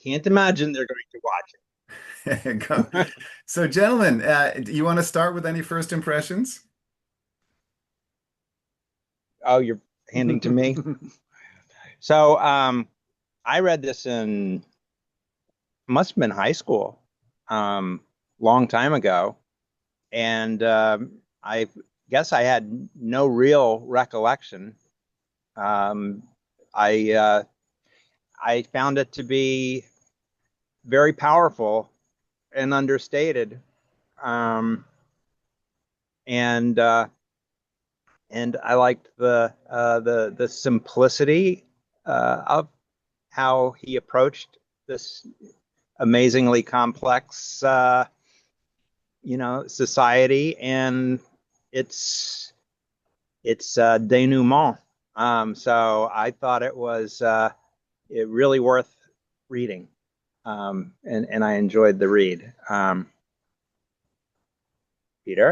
can't imagine they're going to watch it. Go. So, gentlemen, do you want to start with any first impressions? Oh, you're handing to me. So, I read this in must have been high school, um, long time ago, and I guess I had no real recollection. Um, I I found it to be very powerful and understated, um, and uh, and I liked the simplicity of how he approached this amazingly complex society and its its denouement. So I thought it really worth reading, and I enjoyed the read. Peter,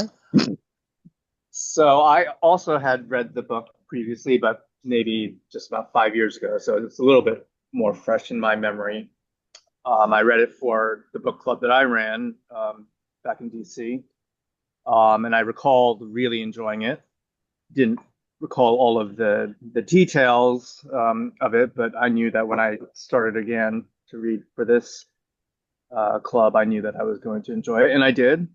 So I also had read the book previously, but maybe just about 5 years ago. So it's a little bit more fresh in my memory. I read it for the book club that I ran back in DC, and I recalled really enjoying it. Didn't recall all of the details of it, but I knew that when I started again to read for this club, I knew that I was going to enjoy it, and I did.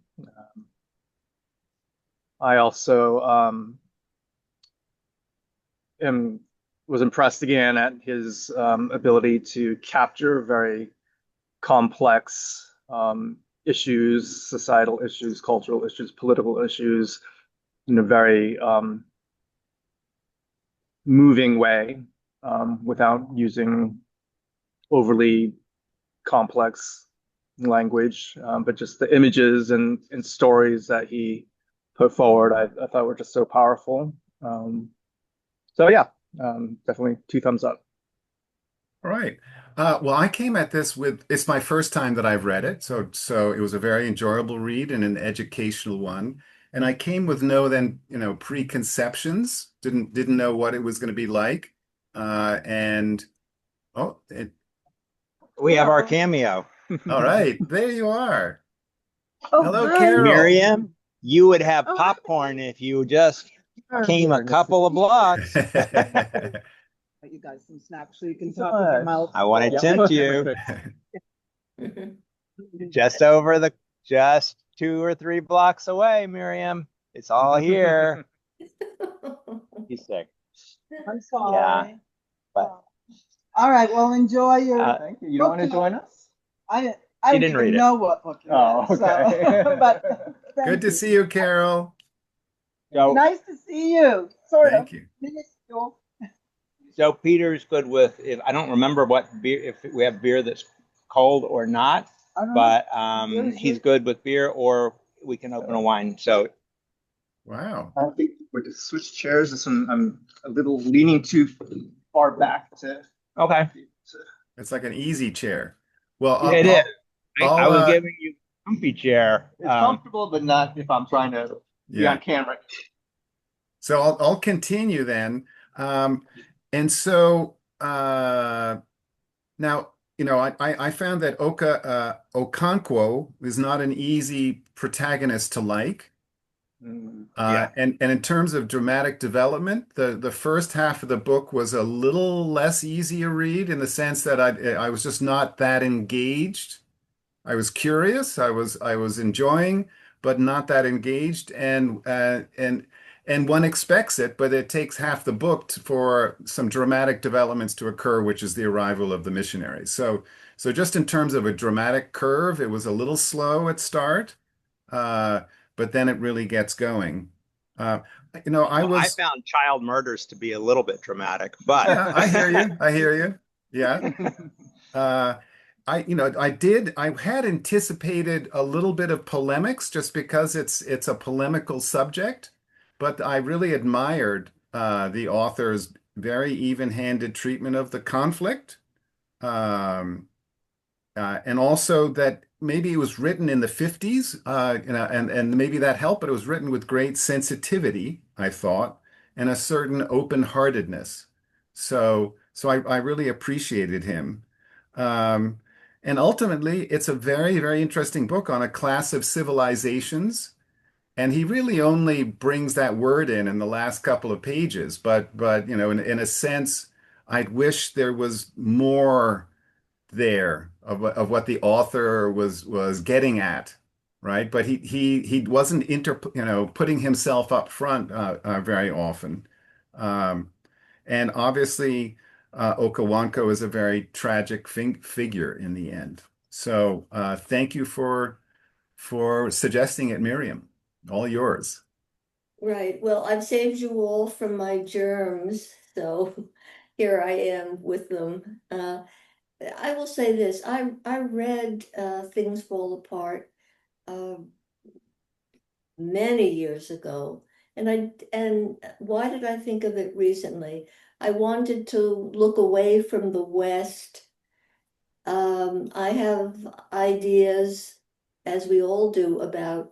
I also am was impressed again at his ability to capture very complex issues, societal issues, cultural issues, political issues in a very moving way without using overly complex language, but just the images and stories that he put forward, I thought were just so powerful. So yeah, definitely two thumbs up. All right. Well, I came at this with it's my first time that I've read it, so it was a very enjoyable read and an educational one. And I came with no then, preconceptions. Didn't know what it was going to be like. And oh, we have our cameo. all right, there you are. Oh, Hello, hi. Carol. Miriam, you would have Oh, popcorn if you just hi. came a couple of blocks. You guys some snacks so you can talk with your mouth I want to full. tempt you just over the just 2 or 3 blocks away, Miriam. It's all here. He's sick. I'm Yeah, sorry. but All right, well, enjoy your Thank you. You don't want to book. join us? I she don't didn't read even it. know what book it Oh, is. okay. So, but Good thank to you. see you, Carol. So, Nice to see you. Sort of Thank you. minuscule. so Peter's good with if I don't remember what beer if we have beer that's cold or not, I don't know. but What is he's it? good with beer or we can open a wine. So Wow. I think we're to switch chairs. I'm a little leaning too far back okay, to It's like an easy chair. Well, yeah, it is. I I'll was giving you a comfy chair. it's comfortable, but not if I'm trying to be yeah. on camera. So I'll continue then. And so now, I found that Okonkwo is not an easy protagonist to like. Yeah. And in terms of dramatic development, the first half of the book was a little less easy to read in the sense that I was just not that engaged. I was curious, I was enjoying, but not that engaged, and one expects it, but it takes half the book for some dramatic developments to occur, which is the arrival of the missionaries. So just in terms of a dramatic curve, it was a little slow at start, uh, but then it really gets going. Uh, I Well, I was, found child murders to be a little bit dramatic, but yeah, I hear you, I hear you, yeah. Uh, I had anticipated a little bit of polemics just because it's a polemical subject, but I really admired the author's very even-handed treatment of the conflict, um, and also that maybe it was written in the 50s, and maybe that helped, but it was written with great sensitivity, I thought, and a certain open-heartedness. So I really appreciated him. Um, And ultimately, it's a very, very interesting book on a class of civilizations. And he really only brings that word in the last couple of pages. But in a sense, I'd wish there was more there of what the author was getting at, right? But he wasn't putting himself up front very often. Um, and obviously, Okawanko is a very tragic figure in the end. So thank you for suggesting it, Miriam. All yours. Right. Well, I've saved you all from my germs, so here I am with them. I will say this, I read Things Fall Apart uh, many years ago. And why did I think of it recently? I wanted to look away from the West. I have ideas, as we all do,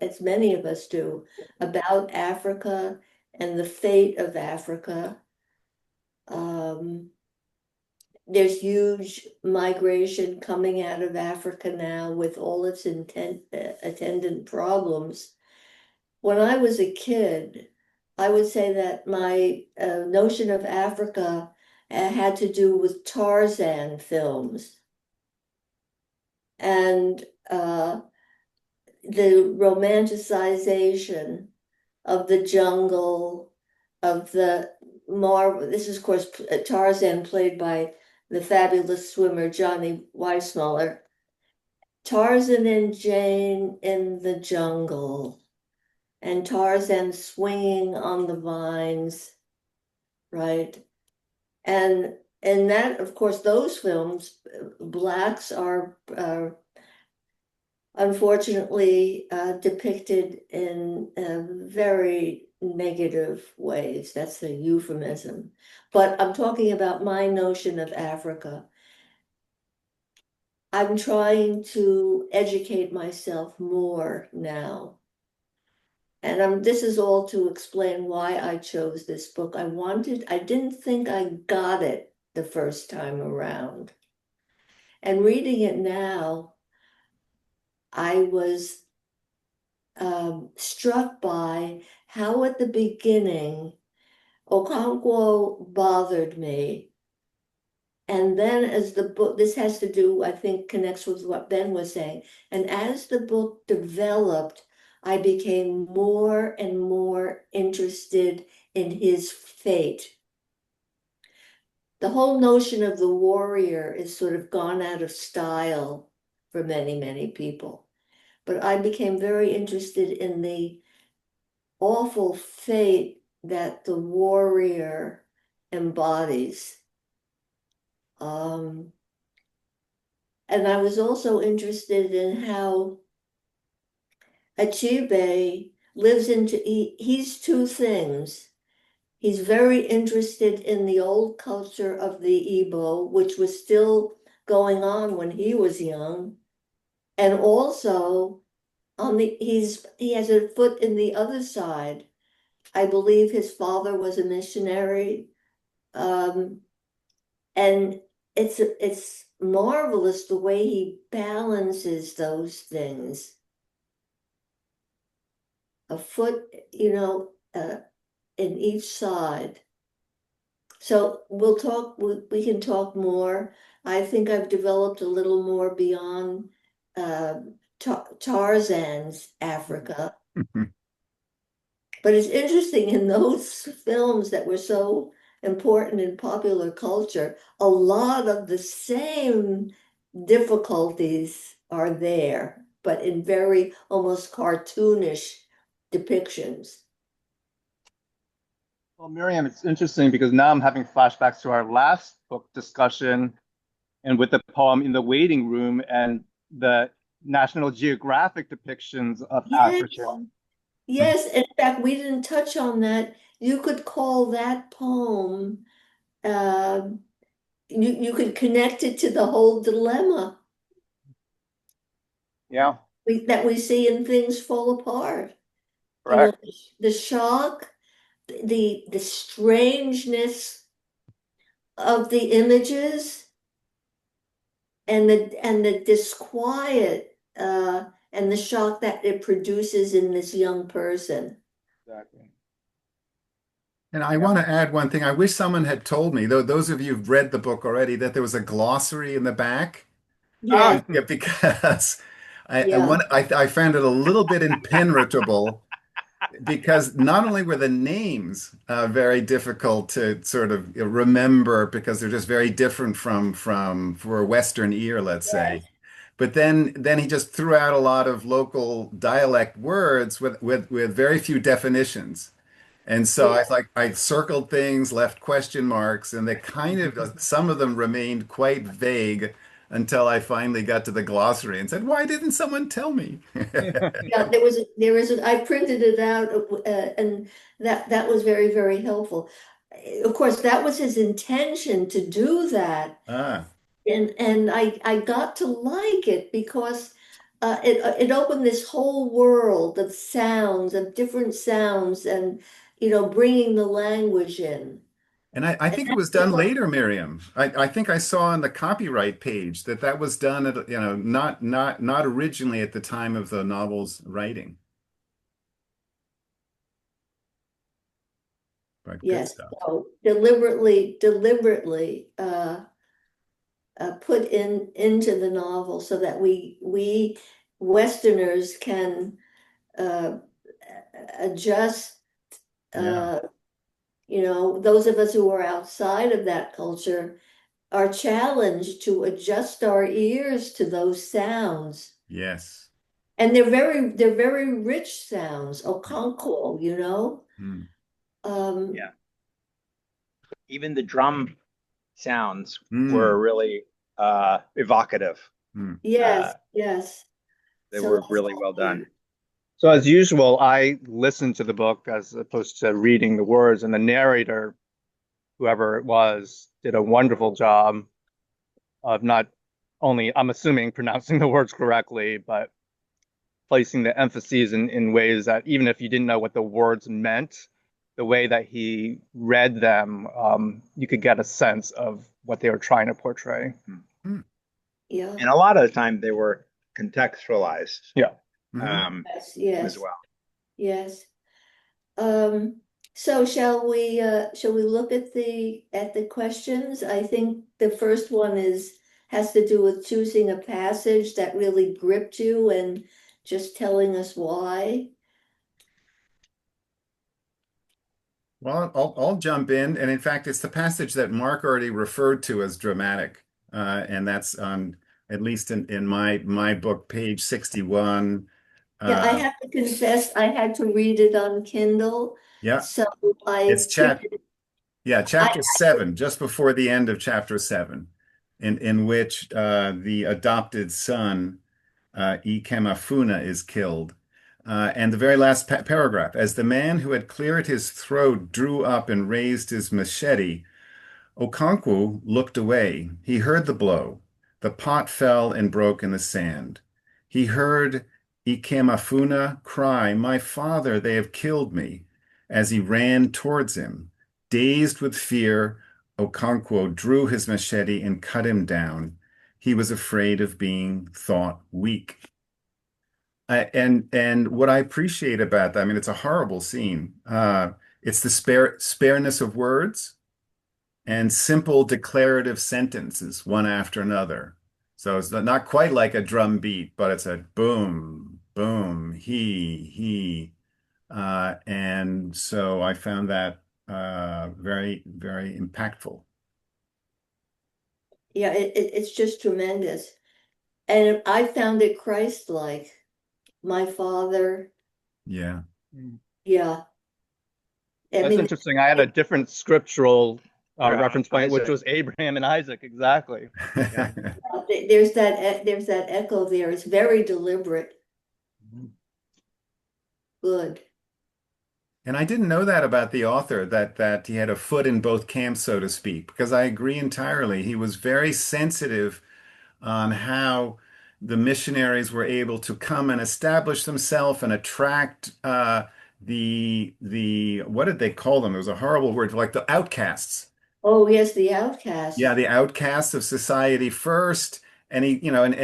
as many of us do, about Africa and the fate of Africa. There's huge migration coming out of Africa now with all its attendant problems. When I was a kid, I would say that my notion of Africa had to do with Tarzan films and the romanticization of the jungle, of the marvel. This is, of course, Tarzan, played by the fabulous swimmer Johnny Weissmuller. Tarzan and Jane in the jungle, and Tarzan swinging on the vines, right? And that, of course, those films, blacks are unfortunately depicted in very negative ways. That's the euphemism. But I'm talking about my notion of Africa. I'm trying to educate myself more now. And this is all to explain why I chose this book. I didn't think I got it the first time around. And reading it now, I was struck by how at the beginning Okonkwo bothered me. And then as the book, this has to do, I think, connects with what Ben was saying. And as the book developed, I became more and more interested in his fate. The whole notion of the warrior is sort of gone out of style for many, many people. But I became very interested in the awful fate that the warrior embodies. And I was also interested in how Achebe lives he's two things. He's very interested in the old culture of the Igbo, which was still going on when he was young. And also he has a foot in the other side. I believe his father was a missionary. And it's marvelous the way he balances those things. A foot, in each side. So we can talk more. I think I've developed a little more beyond Tarzan's Africa. But it's interesting, in those films that were so important in popular culture, a lot of the same difficulties are there, but in very almost cartoonish depictions. Well, Miriam, it's interesting because now I'm having flashbacks to our last book discussion and with the poem In the Waiting Room and the National Geographic depictions of Yes. Africa. Yes, in fact, we didn't touch on that. You could call that poem, you could connect it to the whole dilemma Yeah, that we see in Things Fall Apart. correct. The shock, the strangeness of the images, and the disquiet and the shock that it produces in this young person. Exactly. And I Yeah. want to add one thing. I wish someone had told me, though those of you who've read the book already, that there was a glossary in the back. Yeah, Yeah, because yeah, I found it a little bit impenetrable because not only were the names very difficult to sort of remember because they're just very different from for a Western ear, let's say. yes, But then he just threw out a lot of local dialect words with very few definitions. And so yeah. I circled things, left question marks, and they kind of some of them remained quite vague until I finally got to the glossary and said, "Why didn't someone tell me?" Yeah, I printed it out, and that was very, very helpful. Of course, that was his intention to do that. Ah, And I got to like it because it opened this whole world of sounds, of different sounds, and bringing the language in. and I And think it that's was done later, Miriam. I think I saw on the copyright page that that was done at, not originally at the time of the novel's writing, but good yes, stuff. so deliberately put into the novel so that we Westerners can uh, adjust. Yeah. Uh, those of us who are outside of that culture are challenged to adjust our ears to those sounds. Yes. And they're very rich sounds, okonkwo, Hmm. Um, Yeah. Even the drum sounds Hmm. were really evocative. Hmm. yes, Uh, yes. they So were that's really well done. lovely. So as usual, I listened to the book as opposed to reading the words, and the narrator, whoever it was, did a wonderful job of not only, I'm assuming, pronouncing the words correctly, but placing the emphases in ways that even if you didn't know what the words meant, the way that he read them, you could get a sense of what they were trying to portray. Hmm. Yeah, And a lot of the time they were contextualized Yeah. Mhm. um, yes, as yes, well. yes. Um, so shall we look at the questions? I think the first one has to do with choosing a passage that really gripped you and just telling us why. Well, I'll jump in, and in fact, it's the passage that Mark already referred to as dramatic, and that's on at least in my book, page 61. Yeah, I Uh, have to confess, I had to read it on Kindle, yeah, so it's I chat. printed. Yeah, I chapter 7, just before the end of chapter 7, in which the adopted son, Ikemafuna, is killed. And the very last pa paragraph, as the man who had cleared his throat drew up and raised his machete, Okonkwo looked away. He heard the blow. The pot fell and broke in the sand. He heard Ikemafuna cry, "My father, they have killed me," as he ran towards him. Dazed with fear, Okonkwo drew his machete and cut him down. He was afraid of being thought weak. And what I appreciate about that, I mean, it's a horrible scene. It's the spareness of words and simple declarative sentences, one after another. So it's not quite like a drum beat, but it's a boom, boom, he. And so I found that very, very impactful. Yeah, it's just tremendous. And I found it Christ-like. My father, Yeah. yeah. I That's mean, interesting. I had a different scriptural Yeah, reference point, which Isaac. was Abraham and Isaac. Exactly. Yeah. there's that echo there. It's very deliberate. Good. And I didn't know that about the author, that he had a foot in both camps, so to speak, because I agree entirely. He was very sensitive on how the missionaries were able to come and establish themselves and attract the what did they call them? It was a horrible word, like the outcasts. Oh, yes, the Yeah, outcasts. the outcasts of society first, and he The went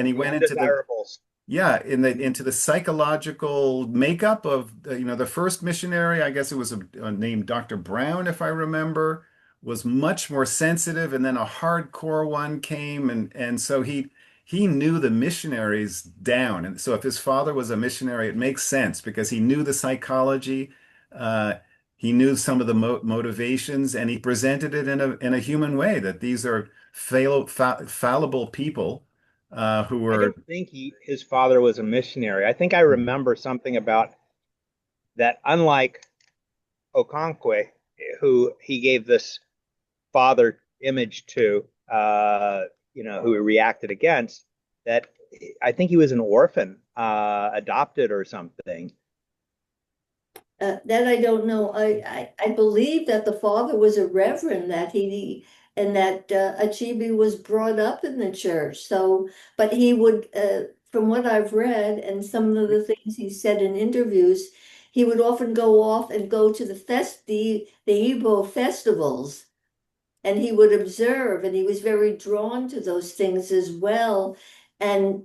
into undesirables. into the psychological makeup of the first missionary. I guess it was named Dr. Brown, if I remember, was much more sensitive, and then a hardcore one came, and so he knew the missionaries down. And so if his father was a missionary, it makes sense because he knew the psychology, uh, he knew some of the motivations, and he presented it in a human way that these are fallible people who I were. don't think his father was a missionary. I think I remember something about that, unlike Okonkwo, who he gave this father image to, who he reacted against, that I think he was an orphan, adopted or something. That I don't know. I believe that the father was a reverend, and that Achebe was brought up in the church. So, but he would, from what I've read and some of the things he said in interviews, he would often go off and go to the Igbo festivals, and he would observe, and he was very drawn to those things as well, and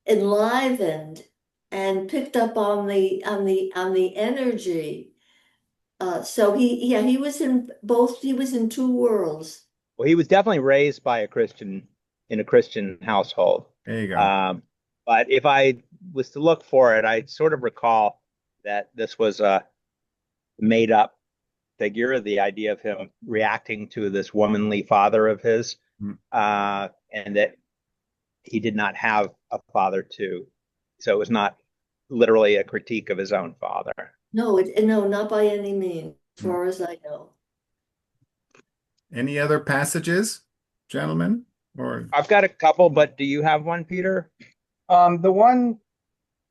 enlivened and picked up on the energy. So he was in both. He was in two worlds. Well, he was definitely raised by in a Christian household. There you go. But if I was to look for it, I sort of recall that this was a made up figure, the idea of him reacting to this womanly father of his, Mm. and that he did not have a father to. So it was not literally a critique of his own father. No, not by any means, as Mm. far as I know. Any other passages, gentlemen? Or I've got a couple, but do you have one, Peter? The one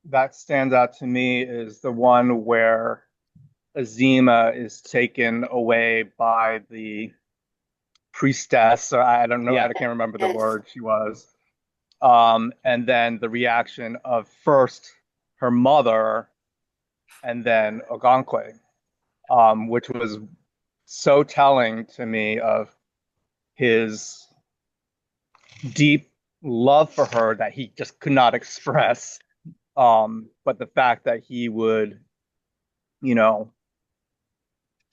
that stands out to me is the one where Azima is taken away by the priestess, or I don't know, Yeah. I can't remember the Yes. word she was. And then the reaction of first her mother and then Ogonkwe, which was so telling to me of his deep love for her that he just could not express. But the fact that he would, you know,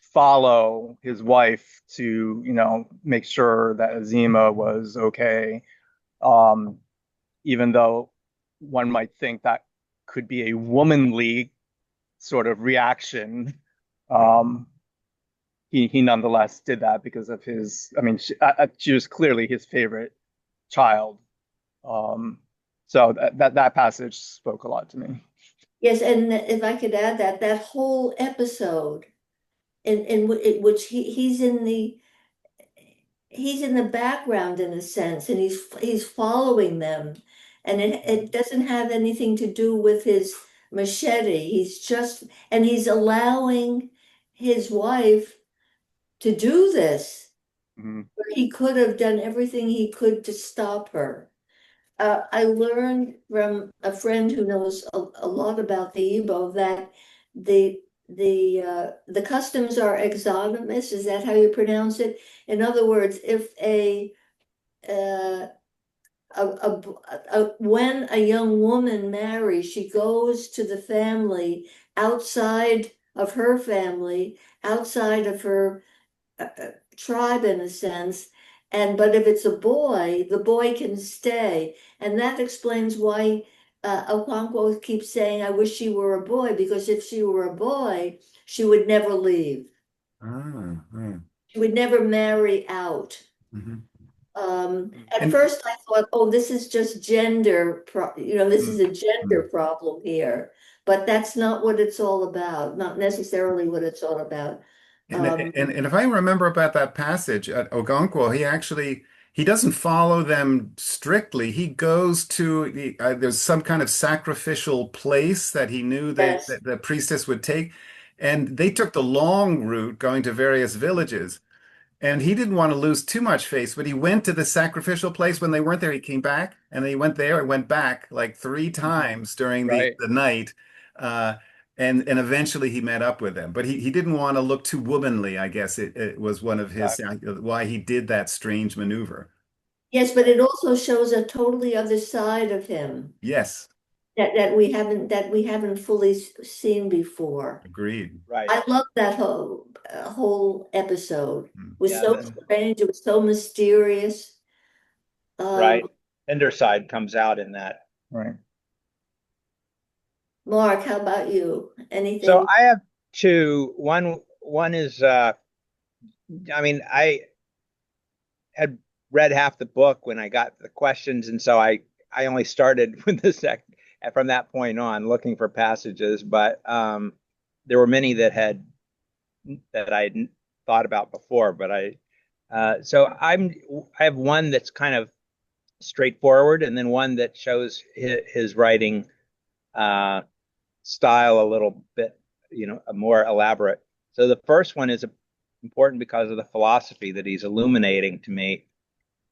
follow his wife to, make sure that Azima was okay, um, even though one might think that could be a womanly sort of reaction. Um, he nonetheless did that because of his, I mean, she was clearly his favorite child. Um, so that passage spoke a lot to me. Yes, and if I could add that whole episode in which he's in the background in a sense, and he's following them, and it doesn't have anything to do with his machete. He's allowing his wife to do this. Mhm. Where he could have done everything he could to stop her. I learned from a friend who knows a lot about the Igbo that the the customs are exogamous. Is that how you pronounce it? In other words, if uh, when a young woman marries, she goes to the family outside of her family, outside of her tribe in a sense. But if it's a boy, the boy can stay. And that explains why Okonkwo keeps saying, I wish she were a boy, because if she were a boy, she would never leave. ah. She would never marry out. Mhm. At And first I thought, oh, this is just this mm, is a gender mm. problem here. But that's not what it's all about, not necessarily what it's all about. And, Um, and if I remember about that passage at Ogonkwo, he doesn't follow them strictly. He goes to there's some kind of sacrificial place that he knew yes. that the priestess would take, and they took the long route going to various villages. And he didn't want to lose too much face, but he went to the sacrificial place when they weren't there. He came back and then he went there and went back like three times during Right. the night. Uh, and eventually he met up with them. But he didn't want to look too womanly, I guess it was one of his Right. why he did that strange maneuver. Yes, but it also shows a totally other side of him Yes, that we haven't fully seen before. agreed. Right. I love that whole episode. It was Yeah. so strange. It was so mysterious. Right. Tender side comes out in that. Right. Mark, how about you? So Anything? I have two. One is I mean, I had read half the book when I got the questions, and so I only started with the from that point on looking for passages, but there were many that I hadn't thought about before, but I have one that's kind of straightforward, and then one that shows his writing uh, style a little bit, more elaborate. So the first one is important because of the philosophy that he's illuminating to me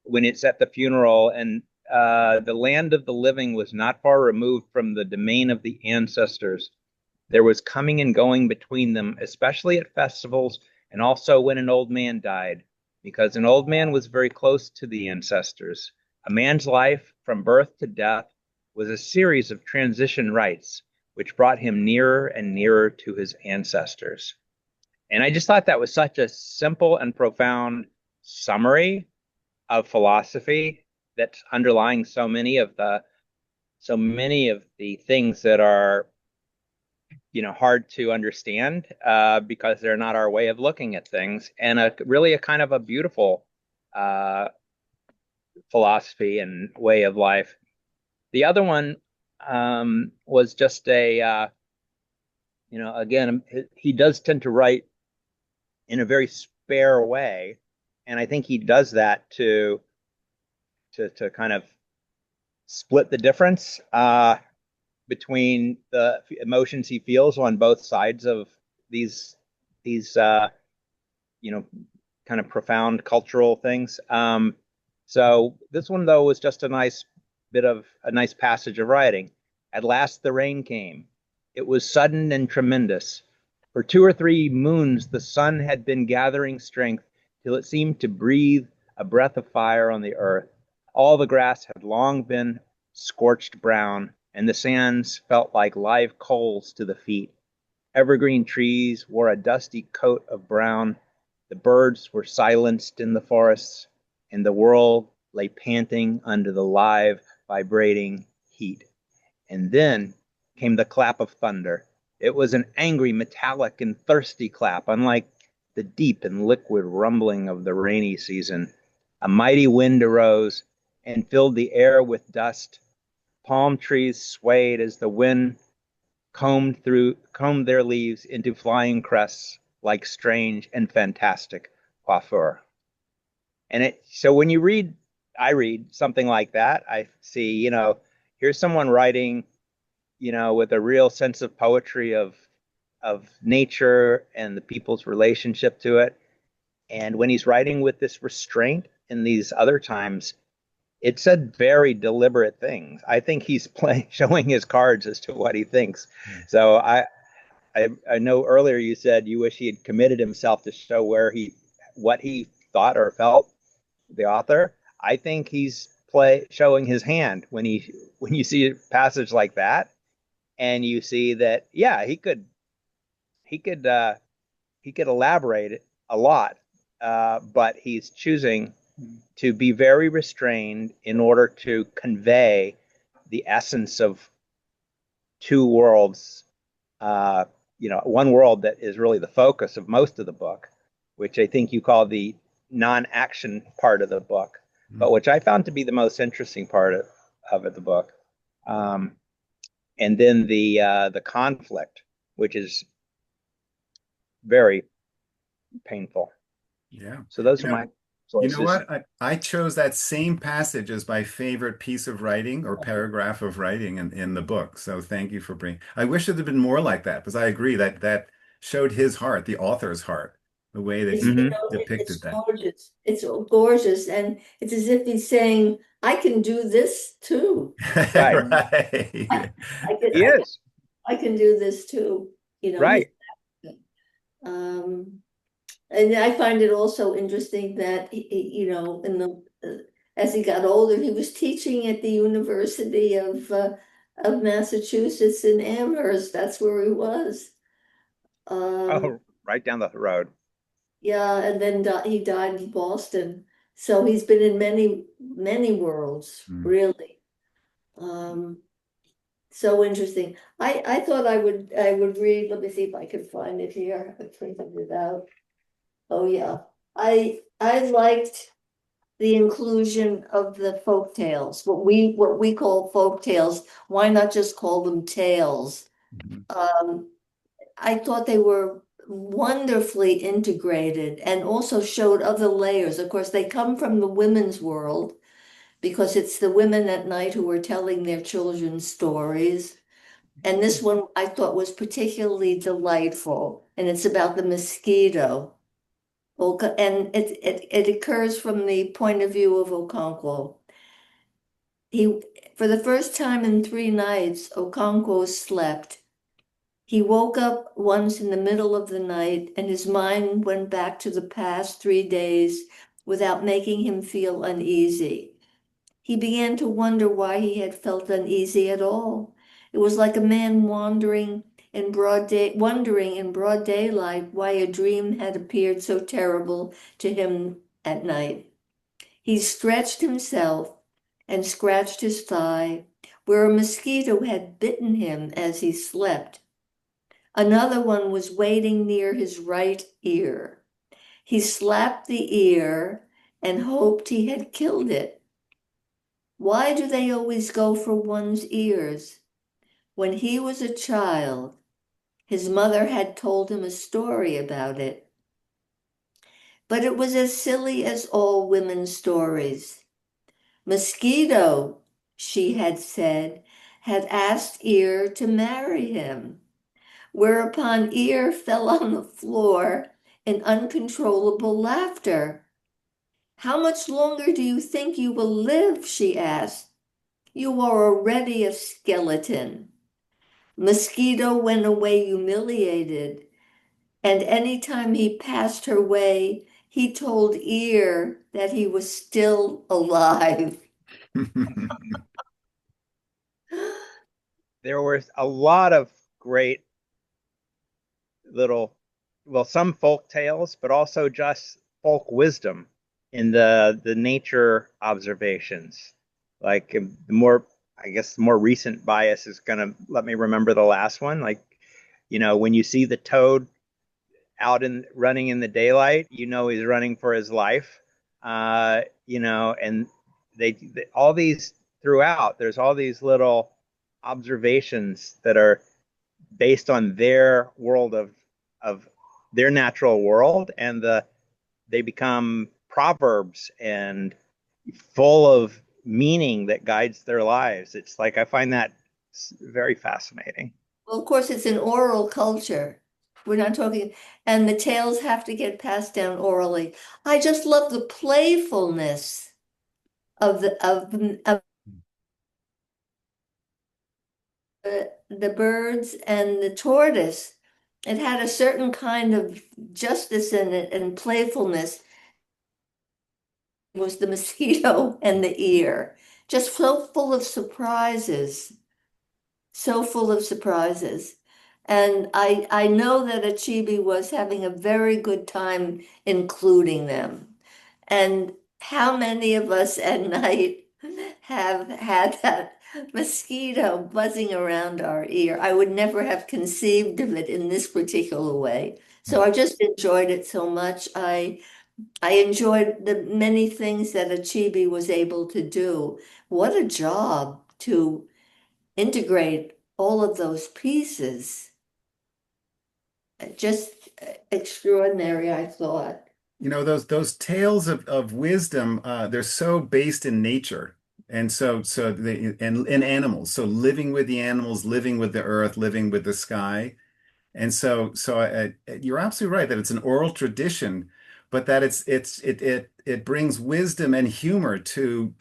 when it's at the funeral, and the land of the living was not far removed from the domain of the ancestors. There was coming and going between them, especially at festivals, and also when an old man died, because an old man was very close to the ancestors. A man's life, from birth to death, was a series of transition rites, which brought him nearer and nearer to his ancestors. And I just thought that was such a simple and profound summary of philosophy that's underlying so many of the things that are hard to understand because they're not our way of looking at things, and really a kind of a beautiful uh, philosophy and way of life. The other one was just again, he does tend to write in a very spare way, and I think he does that to kind of split the difference between the emotions he feels on both sides of these you know kind of profound cultural things. So this one though was just a nice passage of writing. At last the rain came. It was sudden and tremendous. For 2 or 3 moons the sun had been gathering strength till it seemed to breathe a breath of fire on the earth. All the grass had long been scorched brown, and the sands felt like live coals to the feet. Evergreen trees wore a dusty coat of brown. The birds were silenced in the forests, and the world lay panting under the live, vibrating heat. And then came the clap of thunder. It was an angry, metallic, and thirsty clap, unlike the deep and liquid rumbling of the rainy season. A mighty wind arose and filled the air with dust. Palm trees swayed as the wind combed their leaves into flying crests like strange and fantastic coiffure. So when I read something like that, I see, here's someone writing, with a real sense of poetry of nature and the people's relationship to it. And when he's writing with this restraint in these other times, it said very deliberate things. I think he's showing his cards as to what he thinks. So I know earlier you said you wish he had committed himself to show what he thought or felt, the author. I think he's showing his hand when you see a passage like that, and you see that, yeah, he could uh, he could elaborate a lot, but he's choosing to be very restrained in order to convey the essence of two worlds. One world that is really the focus of most of the book, which I think you call the non-action part of the book, but which I found to be the most interesting part of the book. And then the conflict, which is very painful. Yeah. So those are my You know choices. what? I chose that same passage as my favorite piece of writing or paragraph of writing in the book. So thank you for bringing. I wish it had been more like that because I agree that that showed his heart, the author's heart, the way that It's, he Mhm. it's depicted that. gorgeous. It's gorgeous, and it's as if he's saying, "I can do this too. Right. Right. I can, He I can, is. I can do this too." He's Right. and I find it also interesting that in the as he got older, he was teaching at the University of Massachusetts in Amherst. That's where he was. Um, Oh, right down the road. yeah, and then he died in Boston. So he's been in many, many worlds, Mm. really. Um, so interesting. I thought I would read, let me see if I can find it here. I printed it out. Oh yeah. I liked the inclusion of the folk tales, what we call folk tales. Why not just call them tales? Mhm. Um, I thought they were wonderfully integrated and also showed other layers. Of course, they come from the women's world because it's the women at night who are telling their children stories. And this one I thought was particularly delightful, and it's about the mosquito. And it occurs from the point of view of Okonkwo. He, for the first time in 3 nights, Okonkwo slept. He woke up once in the middle of the night, and his mind went back to the past 3 days without making him feel uneasy. He began to wonder why he had felt uneasy at all. It was like a man wondering in broad daylight why a dream had appeared so terrible to him at night. He stretched himself and scratched his thigh, where a mosquito had bitten him as he slept. Another one was waiting near his right ear. He slapped the ear and hoped he had killed it. Why do they always go for one's ears? When he was a child, his mother had told him a story about it. But it was as silly as all women's stories. Mosquito, she had said, had asked Ear to marry him, whereupon Ear fell on the floor in uncontrollable laughter. How much longer do you think you will live? She asked. You are already a skeleton. Mosquito went away humiliated, and any time he passed her way, he told Ear that he was still alive. There was a lot of great little, well, some folk tales, but also just folk wisdom in the nature observations. Like the more, I guess, the more recent bias is gonna let me remember the last one. Like, when you see the toad out in running in the daylight, he's running for his life. And they all these throughout. There's all these little observations that are based on their world of their natural world, and they become proverbs and full of meaning that guides their lives. It's like I find that very fascinating. Well, of course, it's an oral culture. We're not talking, and the tales have to get passed down orally. I just love the playfulness of the birds and the tortoise. It had a certain kind of justice in it and playfulness. It was the mosquito and the ear, just so full of surprises, so full of surprises. And I know that Achebe was having a very good time including them. And how many of us at night have had that mosquito buzzing around our ear? I would never have conceived of it in this particular way. So I just enjoyed it so much. I enjoyed the many things that Achebe was able to do. What a job to integrate all of those pieces. Just extraordinary, I thought. Those tales of wisdom, they're so based in nature. And so they and in animals. So living with the animals, living with the earth, living with the sky. And you're absolutely right that it's an oral tradition, but that it brings wisdom and humor to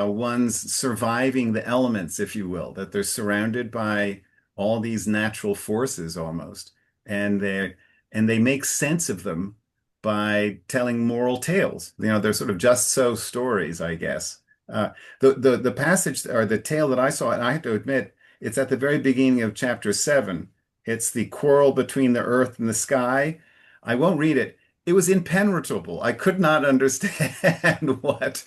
one's surviving the elements, if you will, that they're surrounded by all these natural forces almost, and they make sense of them by telling moral tales. They're sort of just so stories, I guess. Uh, the passage or the tale that I saw, and I have to admit, it's at the very beginning of chapter 7. It's the quarrel between the earth and the sky. I won't read it. It was impenetrable. I could not understand what.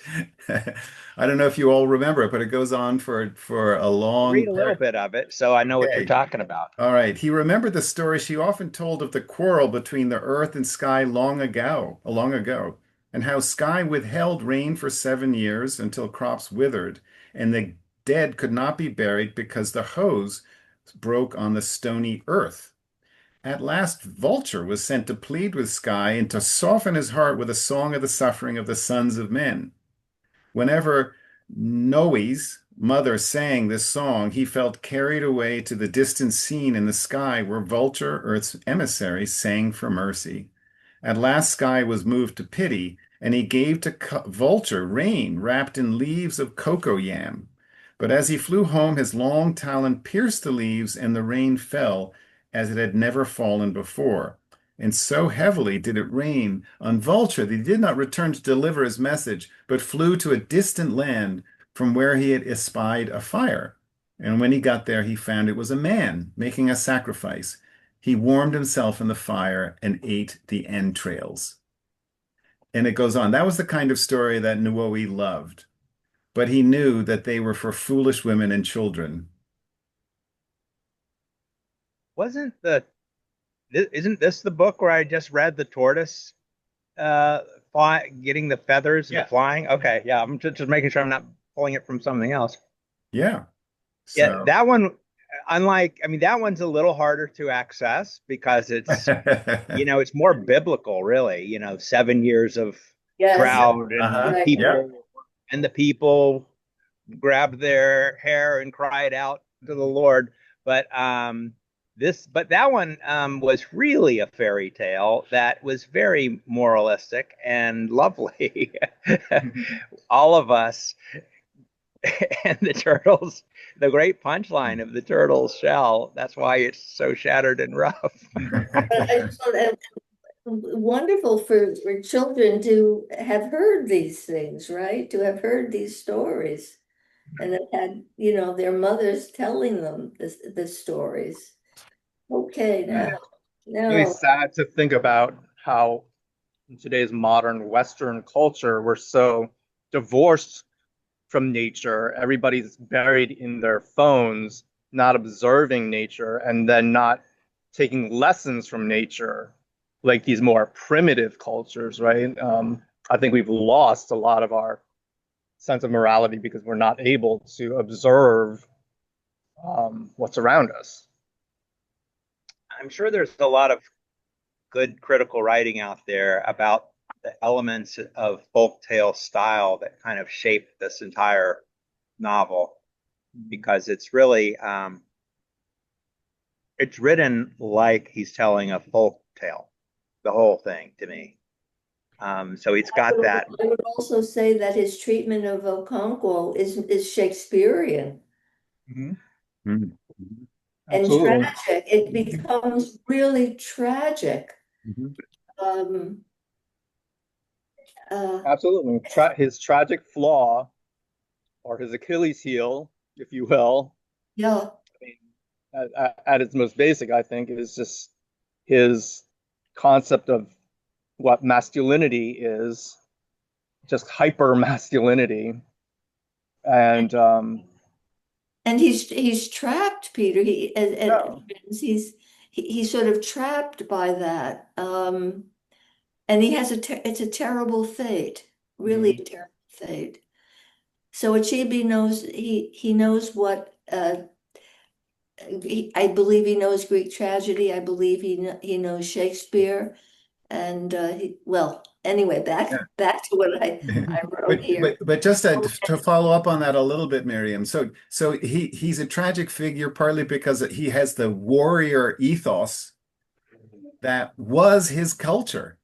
I don't know if you all remember it, but it goes on for a I'll long read a little part. bit of it so I know what you're Okay. talking about. All right. He remembered the story she often told of the quarrel between the earth and sky long ago, and how sky withheld rain for 7 years until crops withered, and the dead could not be buried because the hose broke on the stony earth. At last, Vulture was sent to plead with Sky and to soften his heart with a song of the suffering of the sons of men. Whenever Noe's mother sang this song, he felt carried away to the distant scene in the sky where Vulture, Earth's emissary, sang for mercy. At last, Sky was moved to pity, and he gave to Vulture rain wrapped in leaves of cocoa yam. But as he flew home, his long talon pierced the leaves, and the rain fell as it had never fallen before. And so heavily did it rain on Vulture that he did not return to deliver his message, but flew to a distant land from where he had espied a fire. And when he got there, he found it was a man making a sacrifice. He warmed himself in the fire and ate the entrails. And it goes on. That was the kind of story that Nuoi loved. But he knew that they were for foolish women and children. Wasn't the Isn't this the book where I just read the tortoise getting the feathers and Yeah. flying? Okay, yeah, I'm just making sure I'm not pulling it from something else. Yeah. Yeah, So that one, I mean, that one's a little harder to access because it's more biblical, really. 7 years of Yes, drought and uh-huh. right. Yeah. the people grabbed their hair and cried out to the Lord. But that one was really a fairy tale that was very moralistic and lovely. All of us and the turtles, the great punchline of the turtle's shell. That's why it's so shattered and rough. But I thought that wonderful for children to have heard these things, right? To have heard these stories and have had, their mothers telling them the stories. Okay, Really now, sad to think about how in today's modern Western culture, we're so divorced from nature. Everybody's buried in their phones, not observing nature, and then not taking lessons from nature, like these more primitive cultures, right? I think we've lost a lot of our sense of morality because we're not able to observe what's around us. I'm sure there's a lot of good critical writing out there about the elements of folktale style that kind of shaped this entire novel because it's really it's written like he's telling a folk tale, the whole thing to me. So it's got that. I would also say that his treatment of Okonkwo is Shakespearean Mhm. Mhm. and Absolutely. tragic. It becomes really tragic. Mhm. Um, uh, Absolutely. His tragic flaw, or his Achilles heel, if you will, yeah, I mean, at its most basic, I think, is just his concept of what masculinity is, just hyper masculinity. And and he's trapped, Peter. yeah, He's sort of trapped by that. And he has it's a terrible fate, really mhm. a terrible fate. So Achebe knows he knows what I believe he knows Greek tragedy. I believe he knows Shakespeare. And well, anyway, back to what I wrote But here. just to follow up on that a little bit, Miriam. So he's a tragic figure partly because he has the warrior ethos that was his culture.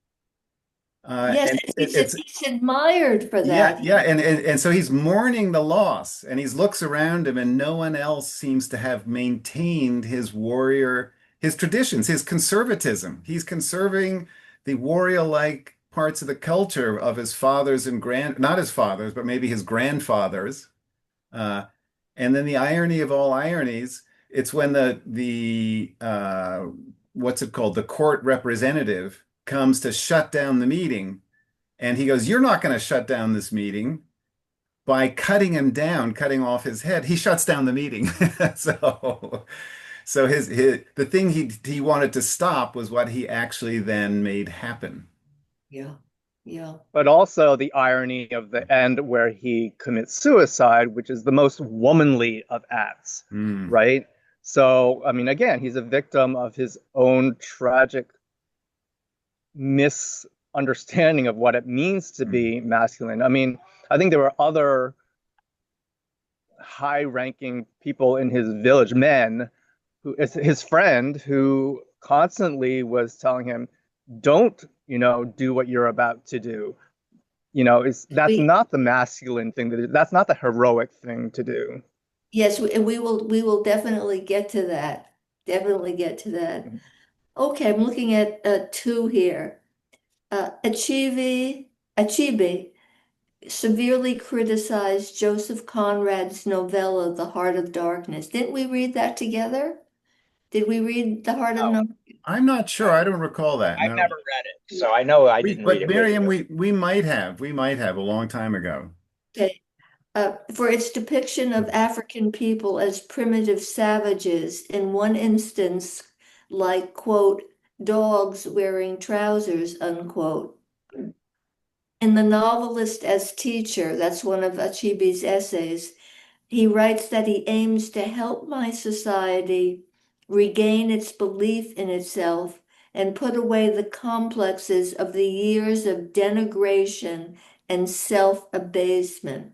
Yes, And it's he's admired for yeah, that. yeah, and so he's mourning the loss, and he looks around him, and no one else seems to have maintained his warrior, his traditions, his conservatism. He's conserving the warrior-like parts of the culture of his fathers and not his fathers, but maybe his grandfathers. Uh, and then the irony of all ironies, it's when the what's it called? The court representative comes to shut down the meeting, and he goes, "You're not going to shut down this meeting." By cutting him down, cutting off his head, he shuts down the meeting. So, so his the thing he wanted to stop was what he actually then made happen. Yeah. Yeah. But also the irony of the end where he commits suicide, which is the most womanly of acts, Mm, right? So, I mean, again, he's a victim of his own tragic misunderstanding of what it means to mm, be masculine. I mean, I think there were other high-ranking people in his village, men, who is his friend, who constantly was telling him, "Don't, do what you're about to do." That's We, not the masculine thing to do. That's not the heroic thing to do. yes, and we will definitely get to that. Definitely get to that. Okay, I'm looking at two here. Achebe severely criticized Joseph Conrad's novella, The Heart of Darkness. Didn't we read that together? Did we read The Heart of No, No? I'm not sure. I don't recall that. I've No. never read it, so I know I didn't read But it with Miriam, you. we might have a long time ago. Okay. For its depiction of African people as primitive savages, in one instance, like, quote, dogs wearing trousers, unquote. In The Novelist as Teacher, that's one of Achebe's essays, he writes that he aims to help my society regain its belief in itself and put away the complexes of the years of denigration and self-abasement.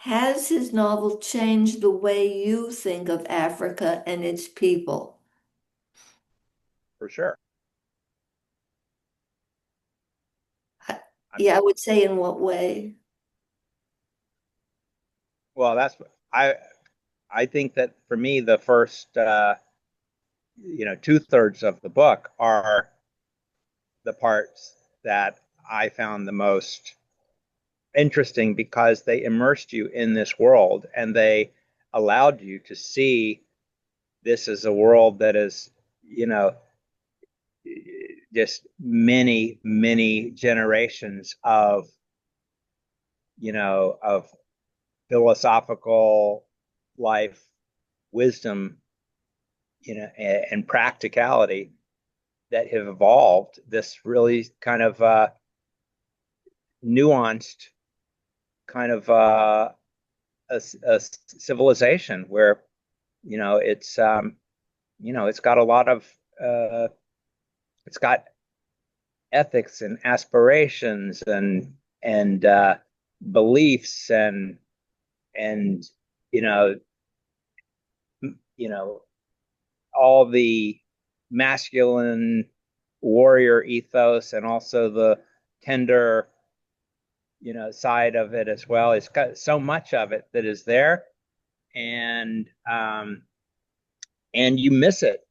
Has his novel changed the way you think of Africa and its people? For sure. I- I'm, Yeah, I would say in what way? well, I I think that for me the first 2/3 of the book are the parts that I found the most interesting because they immersed you in this world and they allowed you to see this as a world that is, you know, just many, many generations of philosophical life wisdom, and practicality that have evolved this really kind of nuanced kind of a civilization where it's got a lot of uh, it's got ethics and aspirations and beliefs and you know you know all the masculine warrior ethos and also the tender side of it as well. It's got so much of it that is there, and and you miss it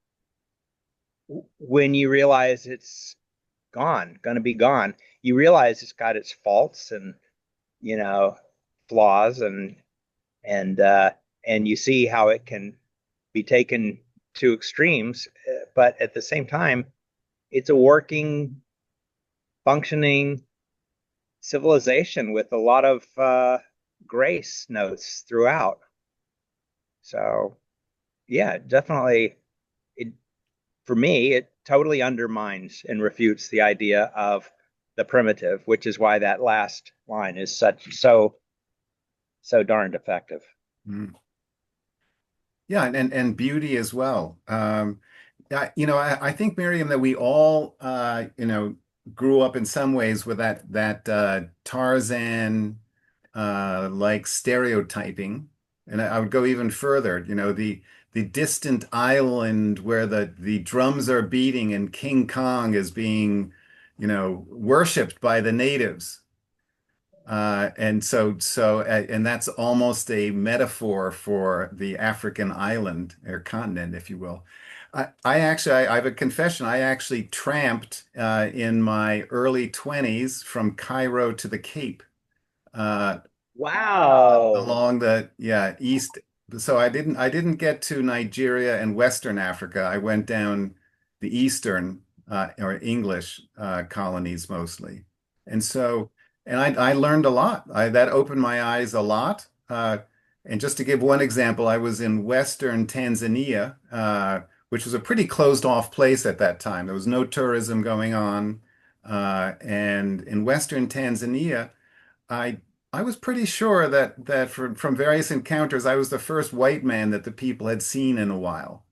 when you realize it's going to be gone. You realize it's got its faults and you know flaws and uh, and you see how it can be taken to extremes, but at the same time, it's a working, functioning civilization with a lot of grace notes throughout. So yeah, definitely. It For me, it totally undermines and refutes the idea of the primitive, which is why that last line is so darned effective. Mm. Yeah, and beauty as well. I think, Miriam, that we all, grew up in some ways with that Tarzan like stereotyping, and I would go even further. The distant island where the drums are beating and King Kong is being, worshipped by the natives. And that's almost a metaphor for the African island or continent, if you will. I have a confession. I actually tramped in my early 20s from Cairo to the Cape. Uh, Wow. along the east. So I didn't get to Nigeria and Western Africa. I went down the eastern or English colonies mostly. And so I learned a lot. That opened my eyes a lot. And just to give one example, I was in Western Tanzania, which was a pretty closed off place at that time. There was no tourism going on. And in Western Tanzania, I I was pretty sure that from various encounters, I was the first white man that the people had seen in a while.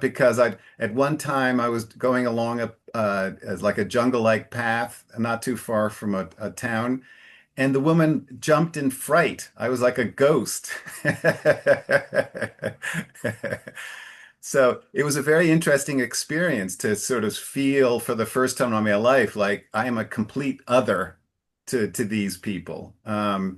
Because at one time I was going along as like a jungle-like path, not too far from a town, and the woman jumped in fright. I was like a ghost. So it was a very interesting experience to sort of feel for the first time in my life like I am a complete other to these people. But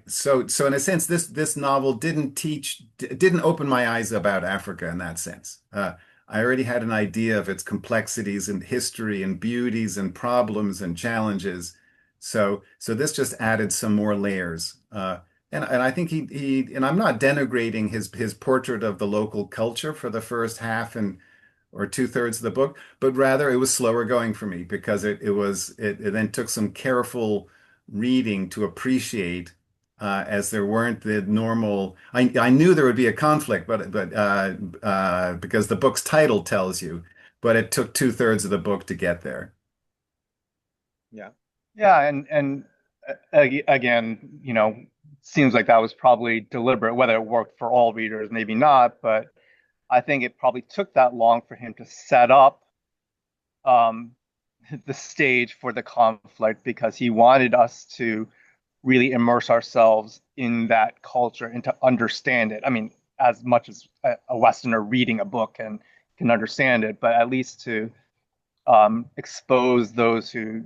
so in a sense, this novel didn't open my eyes about Africa in that sense. I already had an idea of its complexities and history and beauties and problems and challenges. So this just added some more layers. And I think he and I'm not denigrating his portrait of the local culture for the first half and or two-thirds of the book, but rather it was slower going for me because it then took some careful reading to appreciate as there weren't the normal. I knew there would be a conflict, but because the book's title tells you, but it took two-thirds of the book to get there. Yeah. Yeah, and again, seems like that was probably deliberate. Whether it worked for all readers, maybe not, but I think it probably took that long for him to set up um, the stage for the conflict because he wanted us to really immerse ourselves in that culture and to understand it. I mean, as much as a Westerner reading a book can understand it, but at least to expose those who,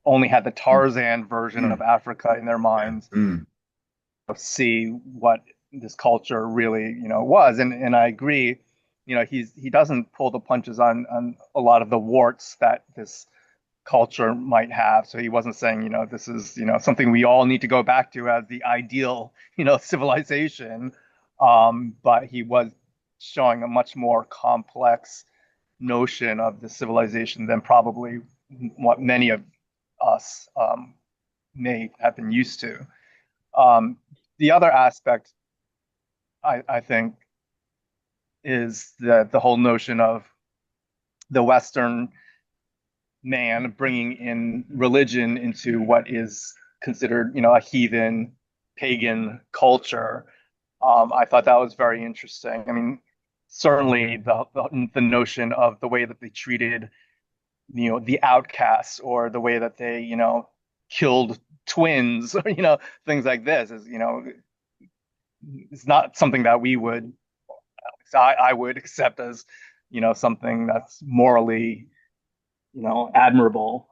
only had the Tarzan version of Mm, Africa in their yeah. minds, Mm, see what this culture really, was. And I agree, he doesn't pull the punches on a lot of the warts that this culture might have. So he wasn't saying, this is, something we all need to go back to as the ideal, civilization. But he was showing a much more complex notion of the civilization than probably what many of us may have been used to. Um, the other aspect, I think, is the whole notion of the Western man bringing in religion into what is considered, a heathen, pagan culture. I thought that was very interesting. I mean, certainly the notion of the way that they treated, the outcasts or the way that they, killed twins or, things like this is, it's not something that we would, I would accept as, something that's morally, admirable.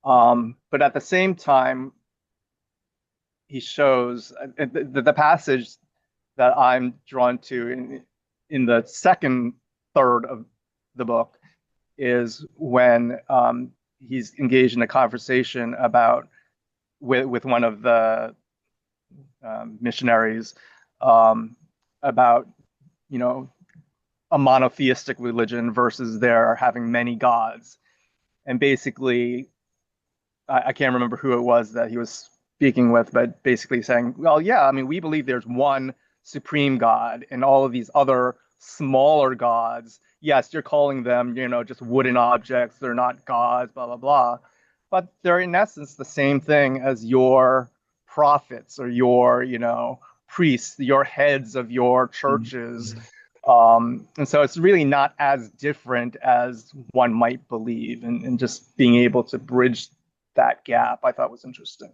But at the same time, he shows the passage that I'm drawn to in the second third of the book is when he's engaged in a conversation about with one of the missionaries about you know a monotheistic religion versus their having many gods, and basically I can't remember who it was that he was speaking with, but basically saying, well, yeah, I mean, we believe there's one supreme God and all of these other smaller gods. Yes, you're calling them, just wooden objects. They're not gods, blah, blah, blah. But they're in essence the same thing as your prophets or your, priests, your heads of your churches. And so it's really not as different as one might believe. And just being able to bridge that gap, I thought was interesting.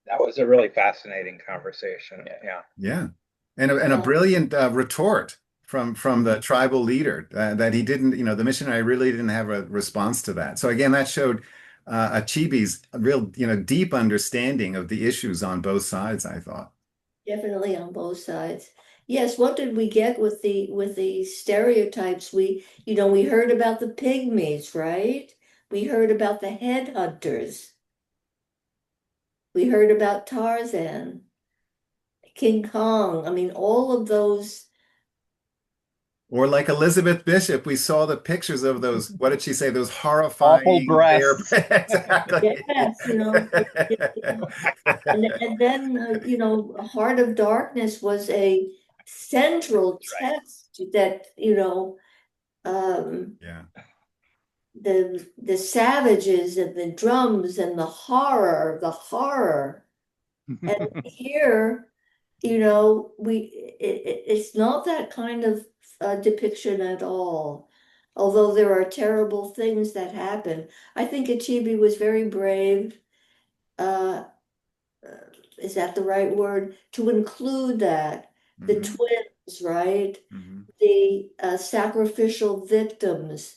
That was a really fascinating conversation. Yeah. yeah. And a brilliant retort from the tribal leader that he didn't, the missionary really didn't have a response to that. So again, that showed Achebe's real, deep understanding of the issues on both sides, I thought. Definitely on both sides. Yes, what did we get with the stereotypes? We heard about the pygmies, right? We heard about the headhunters. We heard about Tarzan, King Kong. I mean, all of those. Or like Elizabeth Bishop, we saw the pictures of those, what did she say? Those Awful horrifying bear. breasts. Exactly. Yes, and then Heart of Darkness was a central Right. text that um, Yeah. the savages and the drums and the horror. And here, it's not that kind of depiction at all. Although there are terrible things that happen, I think Achebe was very brave. Uh, is that the right word? To include that, the Mhm. twins, right? Mhm. The sacrificial victims,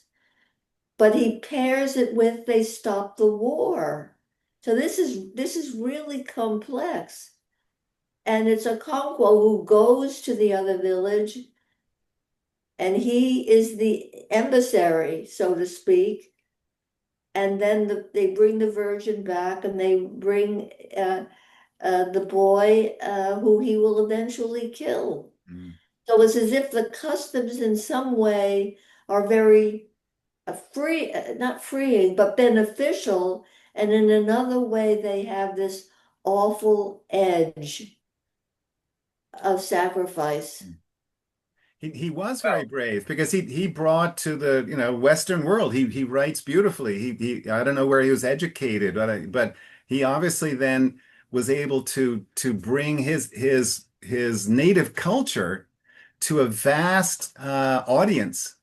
but he pairs it with they stop the war. So this is really complex. And it's a Okonkwo who goes to the other village, and he is the emissary, so to speak. And then they bring the virgin back, and they bring the boy who he will eventually kill. Mhm. So it's as if the customs in some way are very free, not freeing, but beneficial. And in another way, they have this awful edge of sacrifice. He was very Well, brave because he brought to the Western world. He writes beautifully. He I don't know where he was educated, but he obviously then was able to bring his native culture to a vast audience,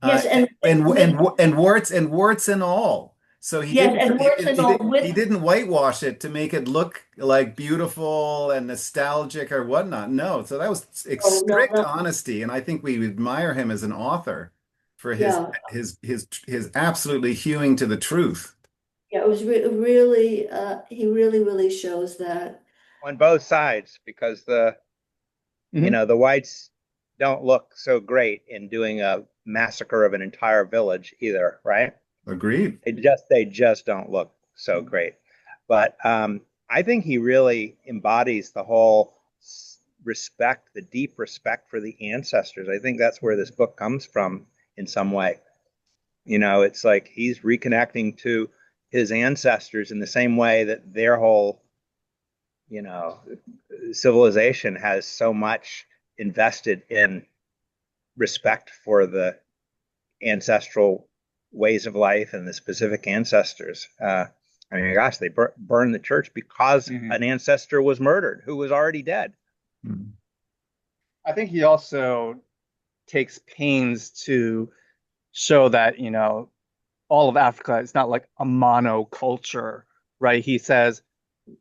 uh, Yes, and and with warts and all. So he yes, didn't and worse than all, he didn't whitewash it to make it look like beautiful and nostalgic or whatnot. No, so that was oh no, strict no, honesty, and I think we admire him as an author for yeah, his absolutely hewing to the truth. yeah, it was really, he really shows that. on both sides, because Mhm. the whites don't look so great in doing a massacre of an entire village either, right? Agreed. They just don't look so great. But I think he really embodies the whole respect, the deep respect for the ancestors. I think that's where this book comes from in some way. It's like he's reconnecting to his ancestors in the same way that their whole, you know, civilization has so much invested in respect for the ancestral ways of life and the specific ancestors. I mean, gosh, they burned the church because Mhm. an ancestor was murdered who was already dead. Mhm. I think he also takes pains to show that, all of Africa is not like a monoculture, right? He says,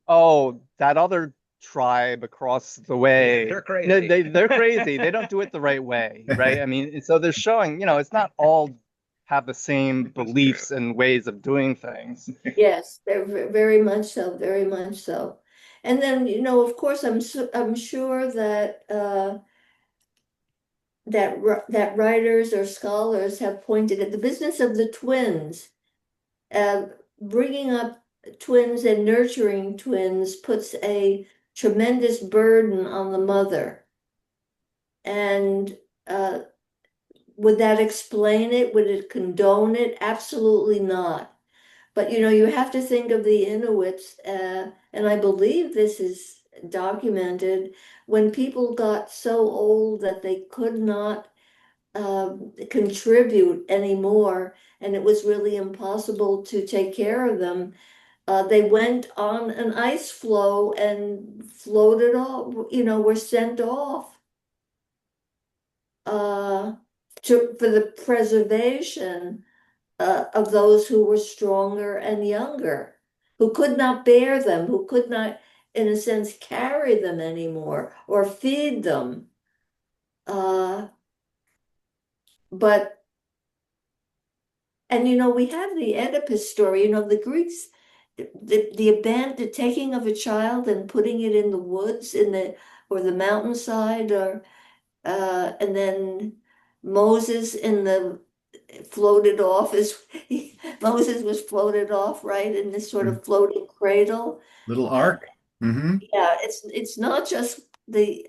oh, that other tribe across the Yeah, way, they're no, crazy. they're crazy. They don't do it the right way, right? I mean, so they're showing, it's not all have the same beliefs and ways of doing things. Yes, they're very much so, very much so. And then, of course, I'm sure that that writers or scholars have pointed at the business of the twins. Uh, Bringing up twins and nurturing twins puts a tremendous burden on the mother. And uh, would that explain it? Would it condone it? Absolutely not. But you have to think of the Inuits, and I believe this is documented when people got so old that they could not contribute anymore, and it was really impossible to take care of them. They went on an ice floe and floated off, were sent off uh, for the preservation of those who were stronger and younger, who could not bear them, who could not, in a sense, carry them anymore or feed them. Uh, but And we have the Oedipus story, the Greeks, the taking of a child and putting it in the woods or the mountainside, and then Moses floated off as Moses was floated off, right, in this sort of floating cradle. Little Uh, ark. Hmm. yeah, it's not just the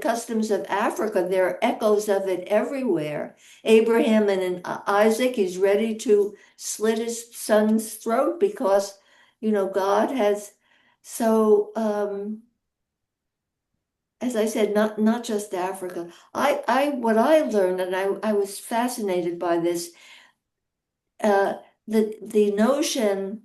customs of Africa. There are echoes of it everywhere. Abraham and Isaac is ready to slit his son's throat because, God has so as I said, not just Africa. What I learned, and I was fascinated by this, uh, the notion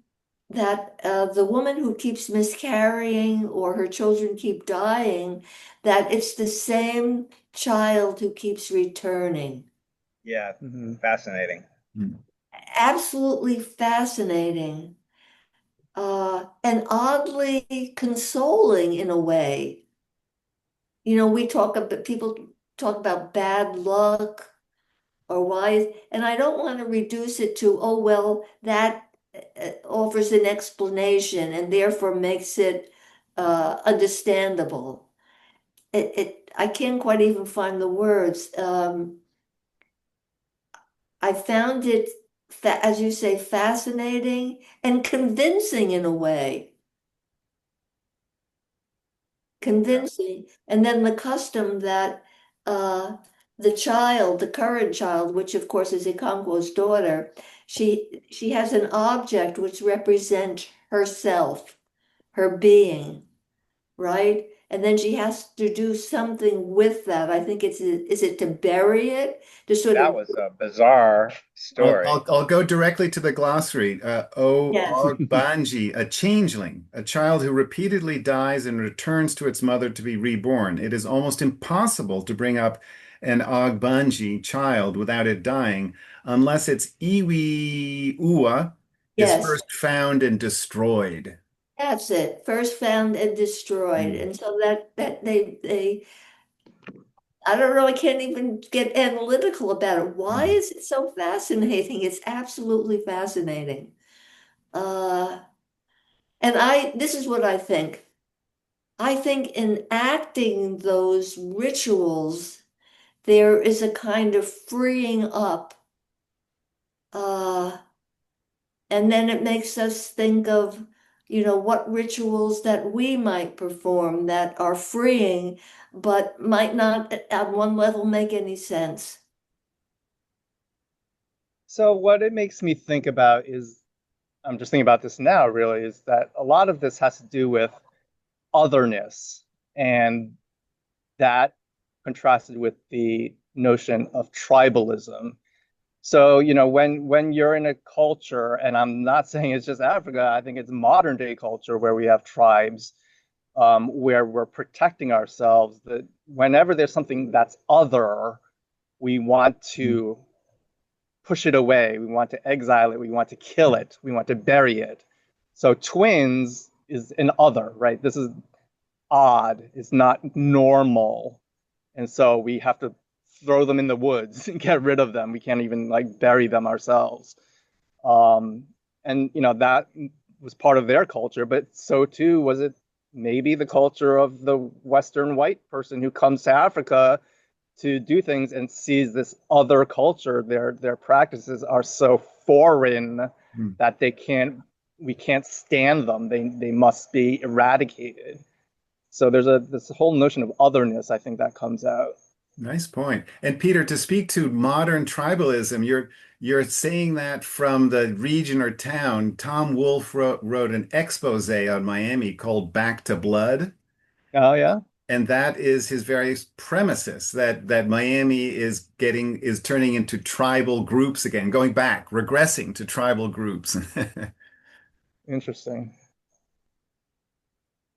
that the woman who keeps miscarrying or her children keep dying, that it's the same child who keeps returning. Yeah, fascinating. Absolutely fascinating, and oddly consoling in a way. People talk about bad luck or why, and I don't want to reduce it to, oh, well, that offers an explanation and therefore makes it understandable. I can't quite even find the words. I found it, as you say, fascinating and convincing in a way. Convincing. And then the custom that the current child, which of course is Ikonkwo's daughter, she has an object which represents herself, her being, right? And then she has to do something with that. I think is it to bury it? To sort That of, was a bizarre story. I'll go directly to the glossary. O yes, Ogbanji, a changeling, a child who repeatedly dies and returns to its mother to be reborn. It is almost impossible to bring up an Ogbanji child without it dying, unless its Iwi Uwa is yes, first found and destroyed. that's it. First found and destroyed. Mm. And so that they I don't know, I can't even get analytical about it. Why Mm. is it so fascinating? It's absolutely fascinating. Uh, and this is what I think. I think in acting those rituals, there is a kind of freeing up. Uh, and then it makes us think of, what rituals that we might perform that are freeing, but might not at one level make any sense. So what it makes me think about is, I'm just thinking about this now, really, is that a lot of this has to do with otherness, and that contrasted with the notion of tribalism. So, when you're in a culture, and I'm not saying it's just Africa, I think it's modern day culture where we have tribes, where we're protecting ourselves, that whenever there's something that's other, we want to push it away, we want to exile it, we want to kill it, we want to bury it. So twins is an other, right? This is odd, it's not normal. And so we have to throw them in the woods and get rid of them. We can't even like bury them ourselves. Um, and that was part of their culture, but so too was it maybe the culture of the Western white person who comes to Africa to do things and sees this other culture. Their practices are so foreign Mm. that we can't stand them. They must be eradicated. So there's this whole notion of otherness, I think, that comes out. Nice point. And Peter, to speak to modern tribalism, you're saying that from the region or town. Tom Wolfe wrote an expose on Miami called Back to Blood. Oh yeah, And that is his various premises that Miami is turning into tribal groups again, going back, regressing to tribal groups. interesting.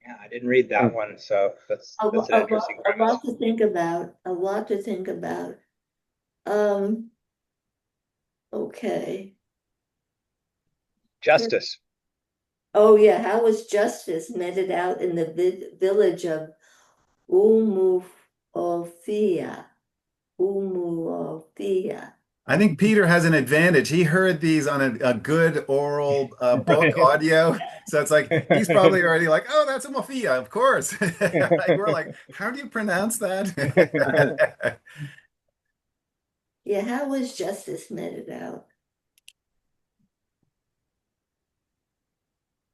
Yeah, I didn't read that one, so that's an interesting A premise. lot to think about, a lot to think about. Um, okay. Justice. Oh yeah, how was justice meted out in the village of Umuofia? Umuofia. I think Peter has an advantage. He heard these on a good oral book audio. So it's like he's probably already like, oh, that's Umuofia, of course. Like, we're like, how do you pronounce that? Yeah, how was justice meted out?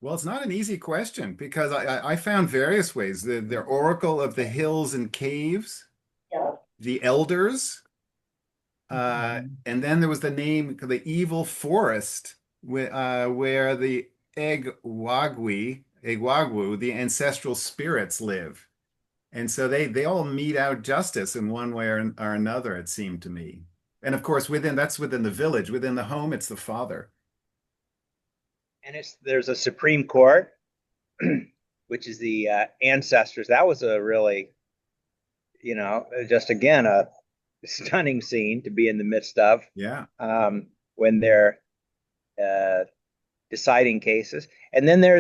Well, it's not an easy question because I found various ways. The Oracle of the Hills and Caves, Yeah. the Elders, and then there was the name, the Evil Forest, where the Egwagwu, the ancestral spirits live. And so they all mete out justice in one way or another, it seemed to me. And of course, that's within the village. Within the home, it's the father. And there's a Supreme Court, which is the ancestors. That was a really, just again a stunning scene to be in the midst of Yeah. when they're uh, deciding cases. And then they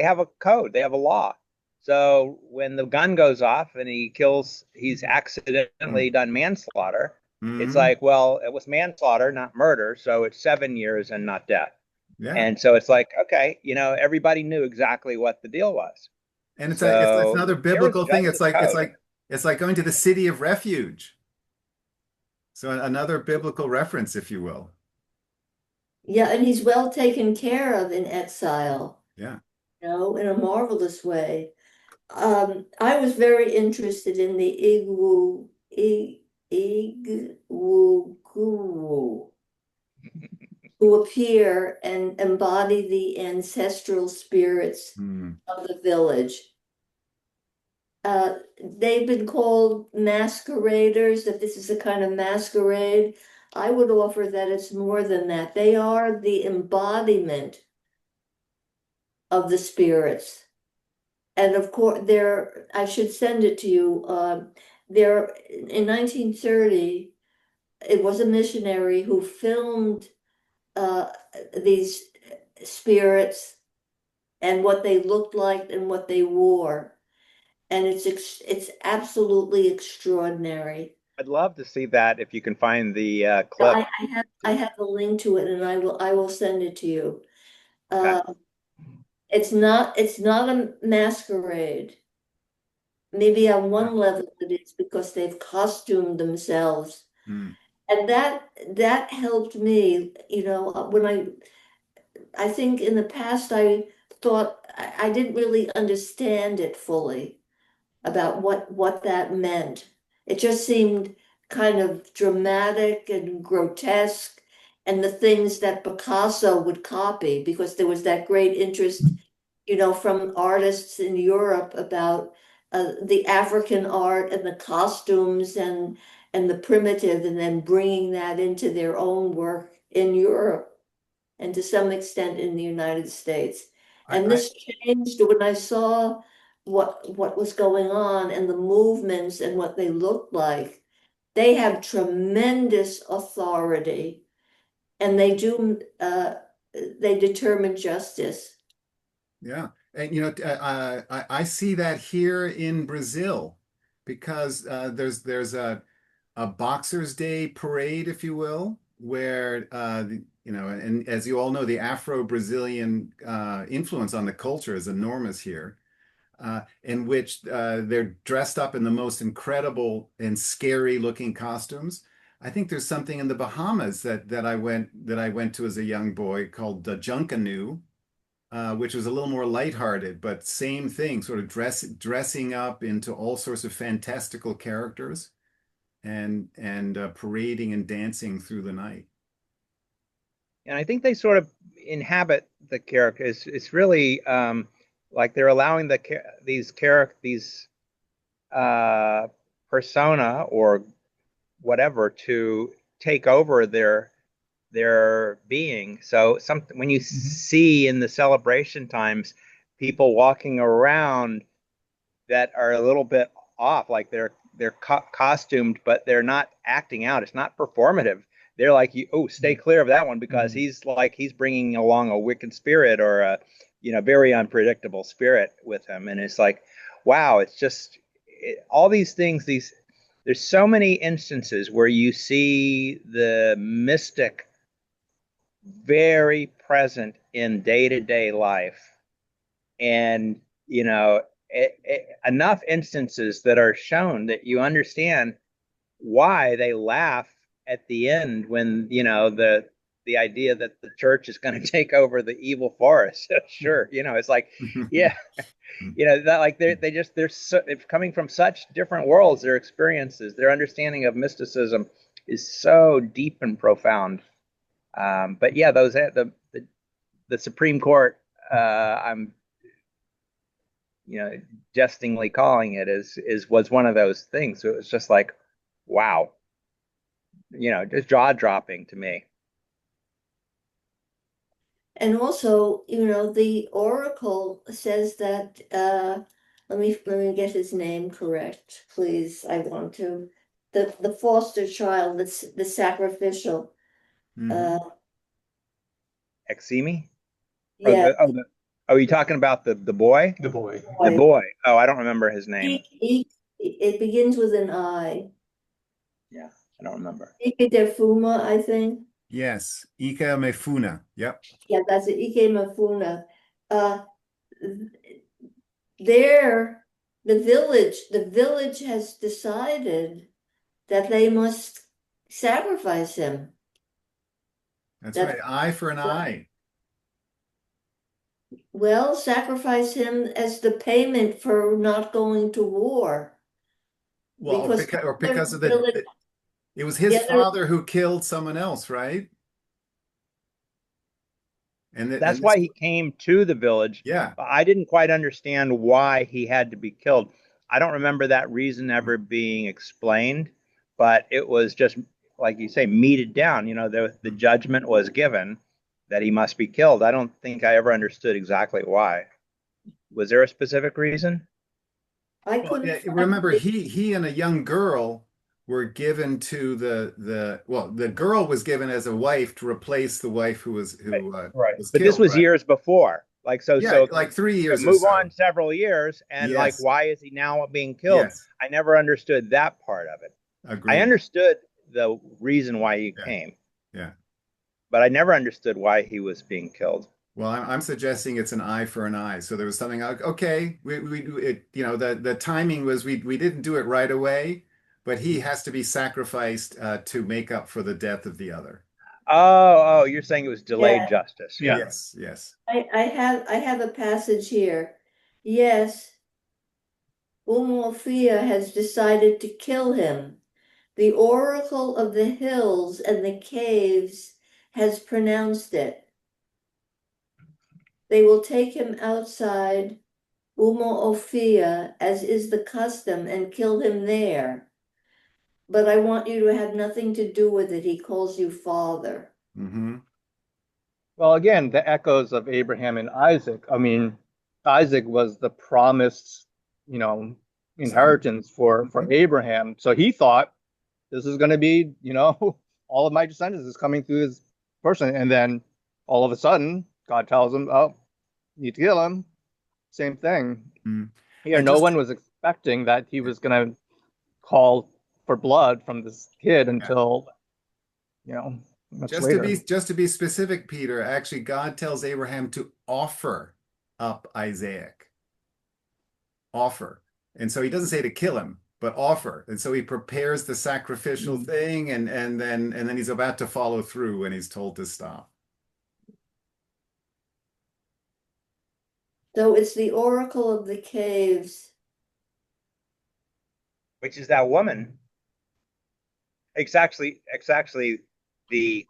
have a code, they have a law. So when the gun goes off and he's accidentally done manslaughter. It's Mm-hmm. like, well, it was manslaughter, not murder, so it's 7 years and not death. Yeah. And so it's like, okay, everybody knew exactly what the deal was. And it's So another there was biblical thing. It's justice like code. it's like going to the city of refuge. So another biblical reference, if you will. Yeah, and he's well taken care of in exile, Yeah. in a marvelous way. I was very interested in the Igwugwu, who appear and embody the ancestral spirits Hmm. of the village. They've been called masqueraders, that this is a kind of masquerade. I would offer that it's more than that. They are the embodiment of the spirits. And of course, I should send it to you. There, in 1930, it was a missionary who filmed uh, these spirits and what they looked like and what they wore. And it's absolutely extraordinary. I'd love to see that if you can find the So clip. I have the link to it, and I will send it to you. Okay. It's not a masquerade. Maybe on Yeah. one level it is because they've costumed themselves. Hmm. And that helped me, when I think in the past I thought I didn't really understand it fully about what that meant. It just seemed kind of dramatic and grotesque, and the things that Picasso would copy, because there was that great interest, from artists in Europe about the African art and the costumes and the primitive, and then bringing that into their own work in Europe and to some extent in the United States. And I this changed when I saw what was going on and the movements and what they looked like. They have tremendous authority, and they determine justice. Yeah. And I see that here in Brazil because there's a Boxers Day parade, if you will, where and as you all know, the Afro-Brazilian influence on the culture is enormous here, in which they're dressed up in the most incredible and scary looking costumes. I think there's something in the Bahamas that I went to as a young boy called Junkanoo, which was a little more lighthearted, but same thing, sort of dressing up into all sorts of fantastical characters and parading and dancing through the night. And I think they sort of inhabit the character. It's really like they're allowing these persona or whatever to take over their being. So something when you see in the celebration times people walking around that are a little bit off, like they're costumed, but they're not acting out. It's not performative. They're like, oh, stay clear of that one because he's bringing along a wicked spirit or a very unpredictable spirit with him, and it's like, wow, it's just all these things, there's so many instances where you see the mystic very present in day-to-day life, and enough instances that are shown that you understand why they laugh at the end when the idea that the church is going to take over the evil forest. Sure, it's like, yeah, that like they're so, coming from such different worlds, their experiences, their understanding of mysticism is so deep and profound. But yeah, the Supreme Court, I'm jestingly calling it, was one of those things. So it was just like, wow, just jaw dropping to me. And also, the oracle says that, let me get his name correct, please. I want to. The foster child, that's the sacrificial. Mhm. Eximi? Or Yeah, are you talking about the boy? The boy. The boy. boy. Oh, I don't remember his name. It begins with an I. Yeah, I don't remember. Ike Defuma, I think. Yes, Ika Mefuna. Yep. Yeah, that's it. Ike Mafuna. Uh, there, the village has decided that they must sacrifice him. That's That right. Eye for an eye. Well, sacrifice him as the payment for not going to war. Well, Because or the because of village, it was the his other, father who killed someone else, right? And That's this, why he came to the village. yeah. I didn't quite understand why he had to be killed. I don't remember that reason ever being explained, but it was just like you say, meted down. The judgment was given that he must be killed. I don't think I ever understood exactly why. Was there a specific reason? I Well, couldn't yeah, find remember it. he and a young girl were given to the girl was given as a wife to replace the wife Right. who Right. was But this killed, was right? years before. Like so, Yeah, so like 3 years or move on so. several years, and like, Yes, why is he now being killed? yes, I never understood that part of it. I agreed. understood the reason why he Yeah, came, yeah. but I never understood why he was being killed. Well, I'm suggesting it's an eye for an eye. So there was something like, okay, the timing was we didn't do it right away, but he has to be sacrificed to make up for the death of the other. Oh, you're saying it was delayed Yeah, justice. Yeah. Yes, yes. I have a passage here. Yes, Umuofia has decided to kill him. The Oracle of the Hills and the Caves has pronounced it. They will take him outside Umuofia, as is the custom, and kill him there. But I want you to have nothing to do with it. He calls you father. Hmm. Well, again, the echoes of Abraham and Isaac. I mean, Isaac was the promised, you know, Son. inheritance for Mhm. Abraham. So he thought this is going to be, all of my descendants is coming through this person. And then all of a sudden, God tells him, "Oh, you need to kill him." Same thing. Mm. Here, And no just one was expecting that he was going to call for blood from this kid yeah. until, much later. Just to be specific, Peter, actually God tells Abraham to offer up Isaac. Offer. And so he doesn't say to kill him, but offer. And so he prepares the sacrificial Mm. thing and then he's about to follow through when he's told to stop. So it's the Oracle of the Caves. Which is that woman? It's actually the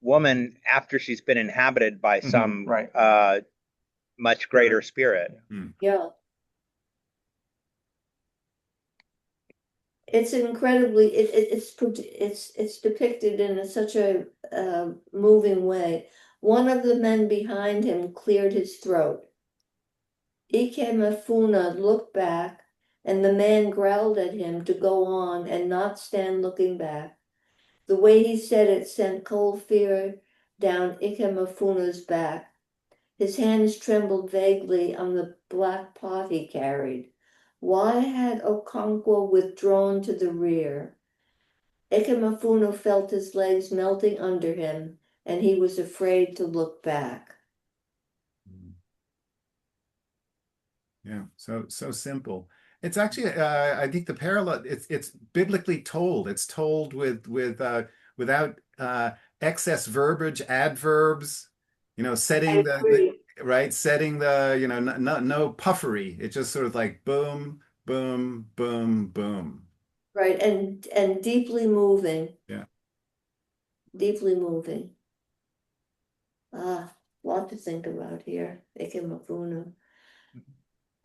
woman after she's been inhabited by some Right. much greater spirit. Mm. Yeah. It's incredibly it's depicted in such a moving way. One of the men behind him cleared his throat. Ike Mafuna looked back, and the man growled at him to go on and not stand looking back. The way he said it sent cold fear down Ike Mafuna's back. His hands trembled vaguely on the black pot he carried. Why had Okonkwo withdrawn to the rear? Ikemefuna felt his legs melting under him, and he was afraid to look back. Yeah, so simple. It's actually, I think the parallel. It's biblically told. It's told without excess verbiage, adverbs. I Setting agree. right, setting no puffery. It's just sort of like boom, boom, boom, boom. Right, and deeply moving, Yeah. deeply moving. Ah, lot to think about here. Ikemefuna.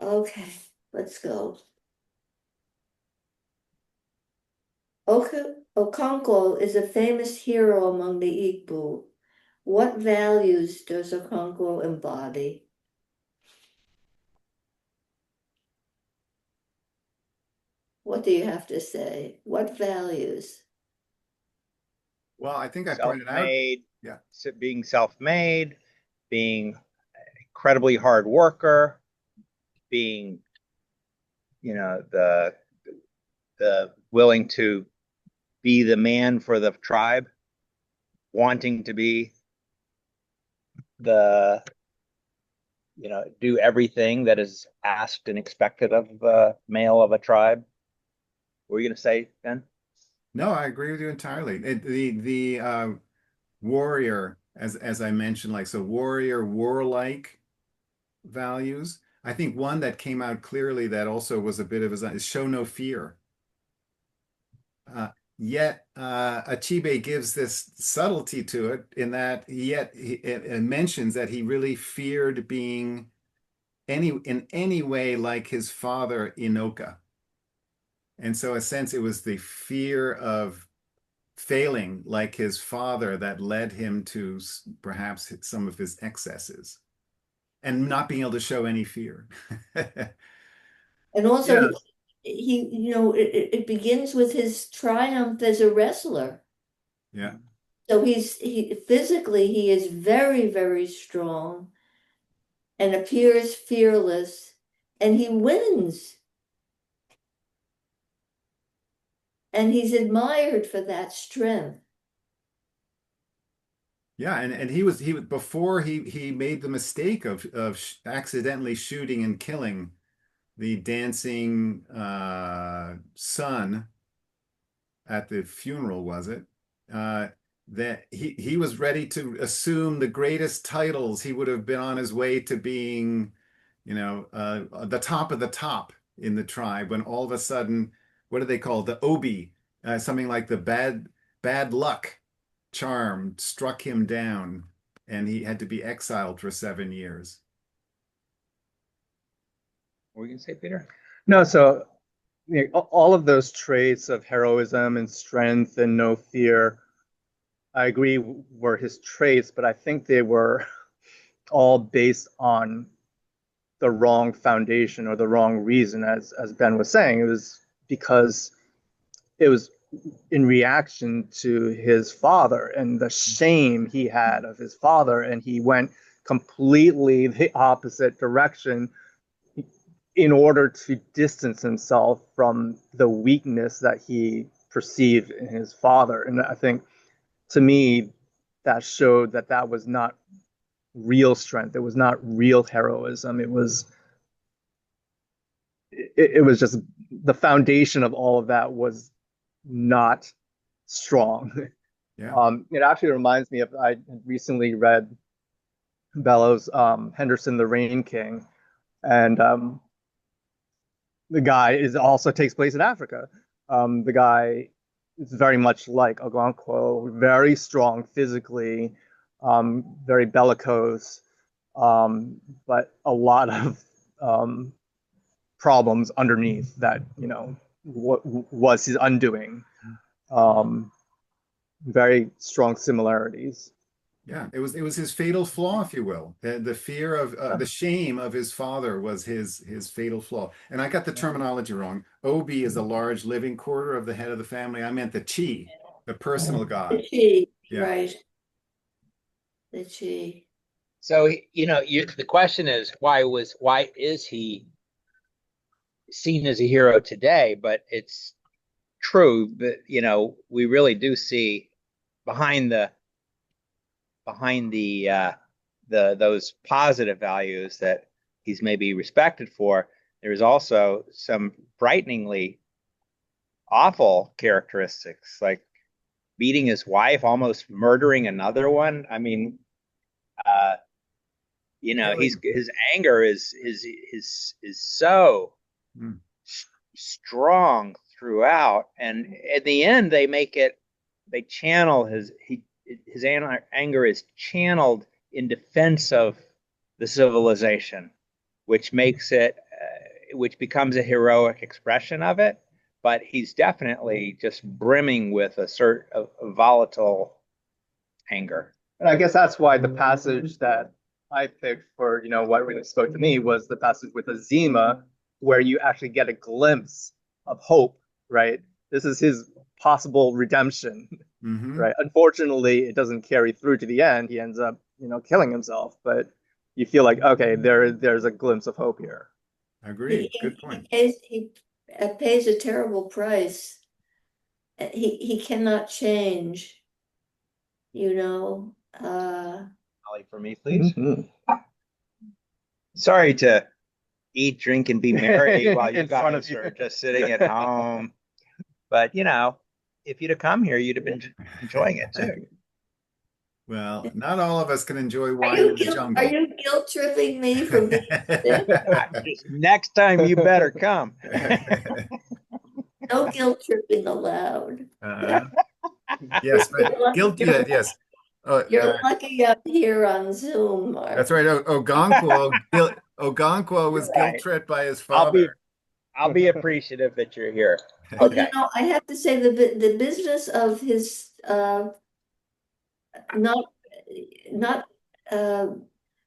Okay, let's go. Okonkwo is a famous hero among the Igbo. What values does Okonkwo embody? What do you have to say? What values? Well, I think I pointed out. Self-made, Yeah. being self-made, being incredibly hard worker, being, the willing to be the man for the tribe, wanting to be the, do everything that is asked and expected of the male of a tribe. What were you going to say, Ben? No, I agree with you entirely. The warrior, as I mentioned, like so warrior, warlike values. I think one that came out clearly that also was a bit of is show no fear. Uh, Yet Achebe gives this subtlety to it in that it mentions that he really feared being in any way like his father Inoka. And so, in a sense, it was the fear of failing like his father that led him to perhaps some of his excesses and not being able to show any fear. And also, Yeah, it begins with his triumph as a wrestler. yeah, So physically, he is very, very strong and appears fearless, and he wins. And he's admired for that strength. yeah. And he was before he made the mistake of accidentally shooting and killing the dancing son at the funeral, was it? Uh, that he was ready to assume the greatest titles. He would have been on his way to being, the top of the top in the tribe. When all of a sudden, what do they call it? The Obi, something like the bad luck charm struck him down, and he had to be exiled for 7 years. What were you going to say, Peter? No, so all of those traits of heroism and strength and no fear, I agree were his traits, but I think they were all based on the wrong foundation or the wrong reason, as Ben was saying. It was because it was in reaction to his father and the shame he had of his father, and he went completely the opposite direction in order to distance himself from the weakness that he perceived in his father. And I think, to me, that showed that that was not real strength. It was not real heroism. It was just the foundation of all of that was not strong. Yeah. It actually reminds me of, I recently read Bellows, Henderson, the Rain King, and the guy is also takes place in Africa. The guy is very much like Okonkwo, very strong physically, very bellicose, but a lot of problems underneath that, what was his undoing. Um, Very strong similarities. Yeah, it was his fatal flaw, if you will. The fear of the shame of his father was his fatal flaw. And I got the terminology wrong. Obi is a large living quarter of the head of the family. I meant the chi, the personal The god. chi, Yeah, right? The chi. So, the question is, why is he seen as a hero today, but it's true that, we really do see behind the those positive values that he's maybe respected for, there's also some frighteningly awful characteristics, like beating his wife, almost murdering another one. I mean, uh, Killing. his anger is so Mm. strong throughout, and at the end they channel his anger is channeled in defense of the civilization, which makes it which becomes a heroic expression of it. But he's definitely just brimming with a volatile anger. And I guess that's why the passage that I picked for, what really spoke to me was the passage with Azima, where you actually get a glimpse of hope, right? This is his possible redemption, Hmm. right? Unfortunately, it doesn't carry through to the end. He ends up, killing himself, but you feel like, okay, there's a glimpse of hope here. Agreed. Good point. He pays a terrible price. He cannot change, you know. Ollie, for me, please. Mhm. Sorry to eat, drink, and be merry while you In front of guys you. are just sitting at home. But if you'd have come here, you'd have been enjoying it too. Well, not all of us can enjoy Are wine you in the are jungle. you guilt tripping me for being sick? Just next time, you better come. No guilt tripping allowed. Uh, yes, but You're lucky, guilt. Yeah, yes. you're lucky I'm here on Zoom, That's Mark. right. Ogonkwo was guilt Right. tripped by his I'll be father. I'll be appreciative that you're here. Well, Okay. I have to say the business of his not not uh,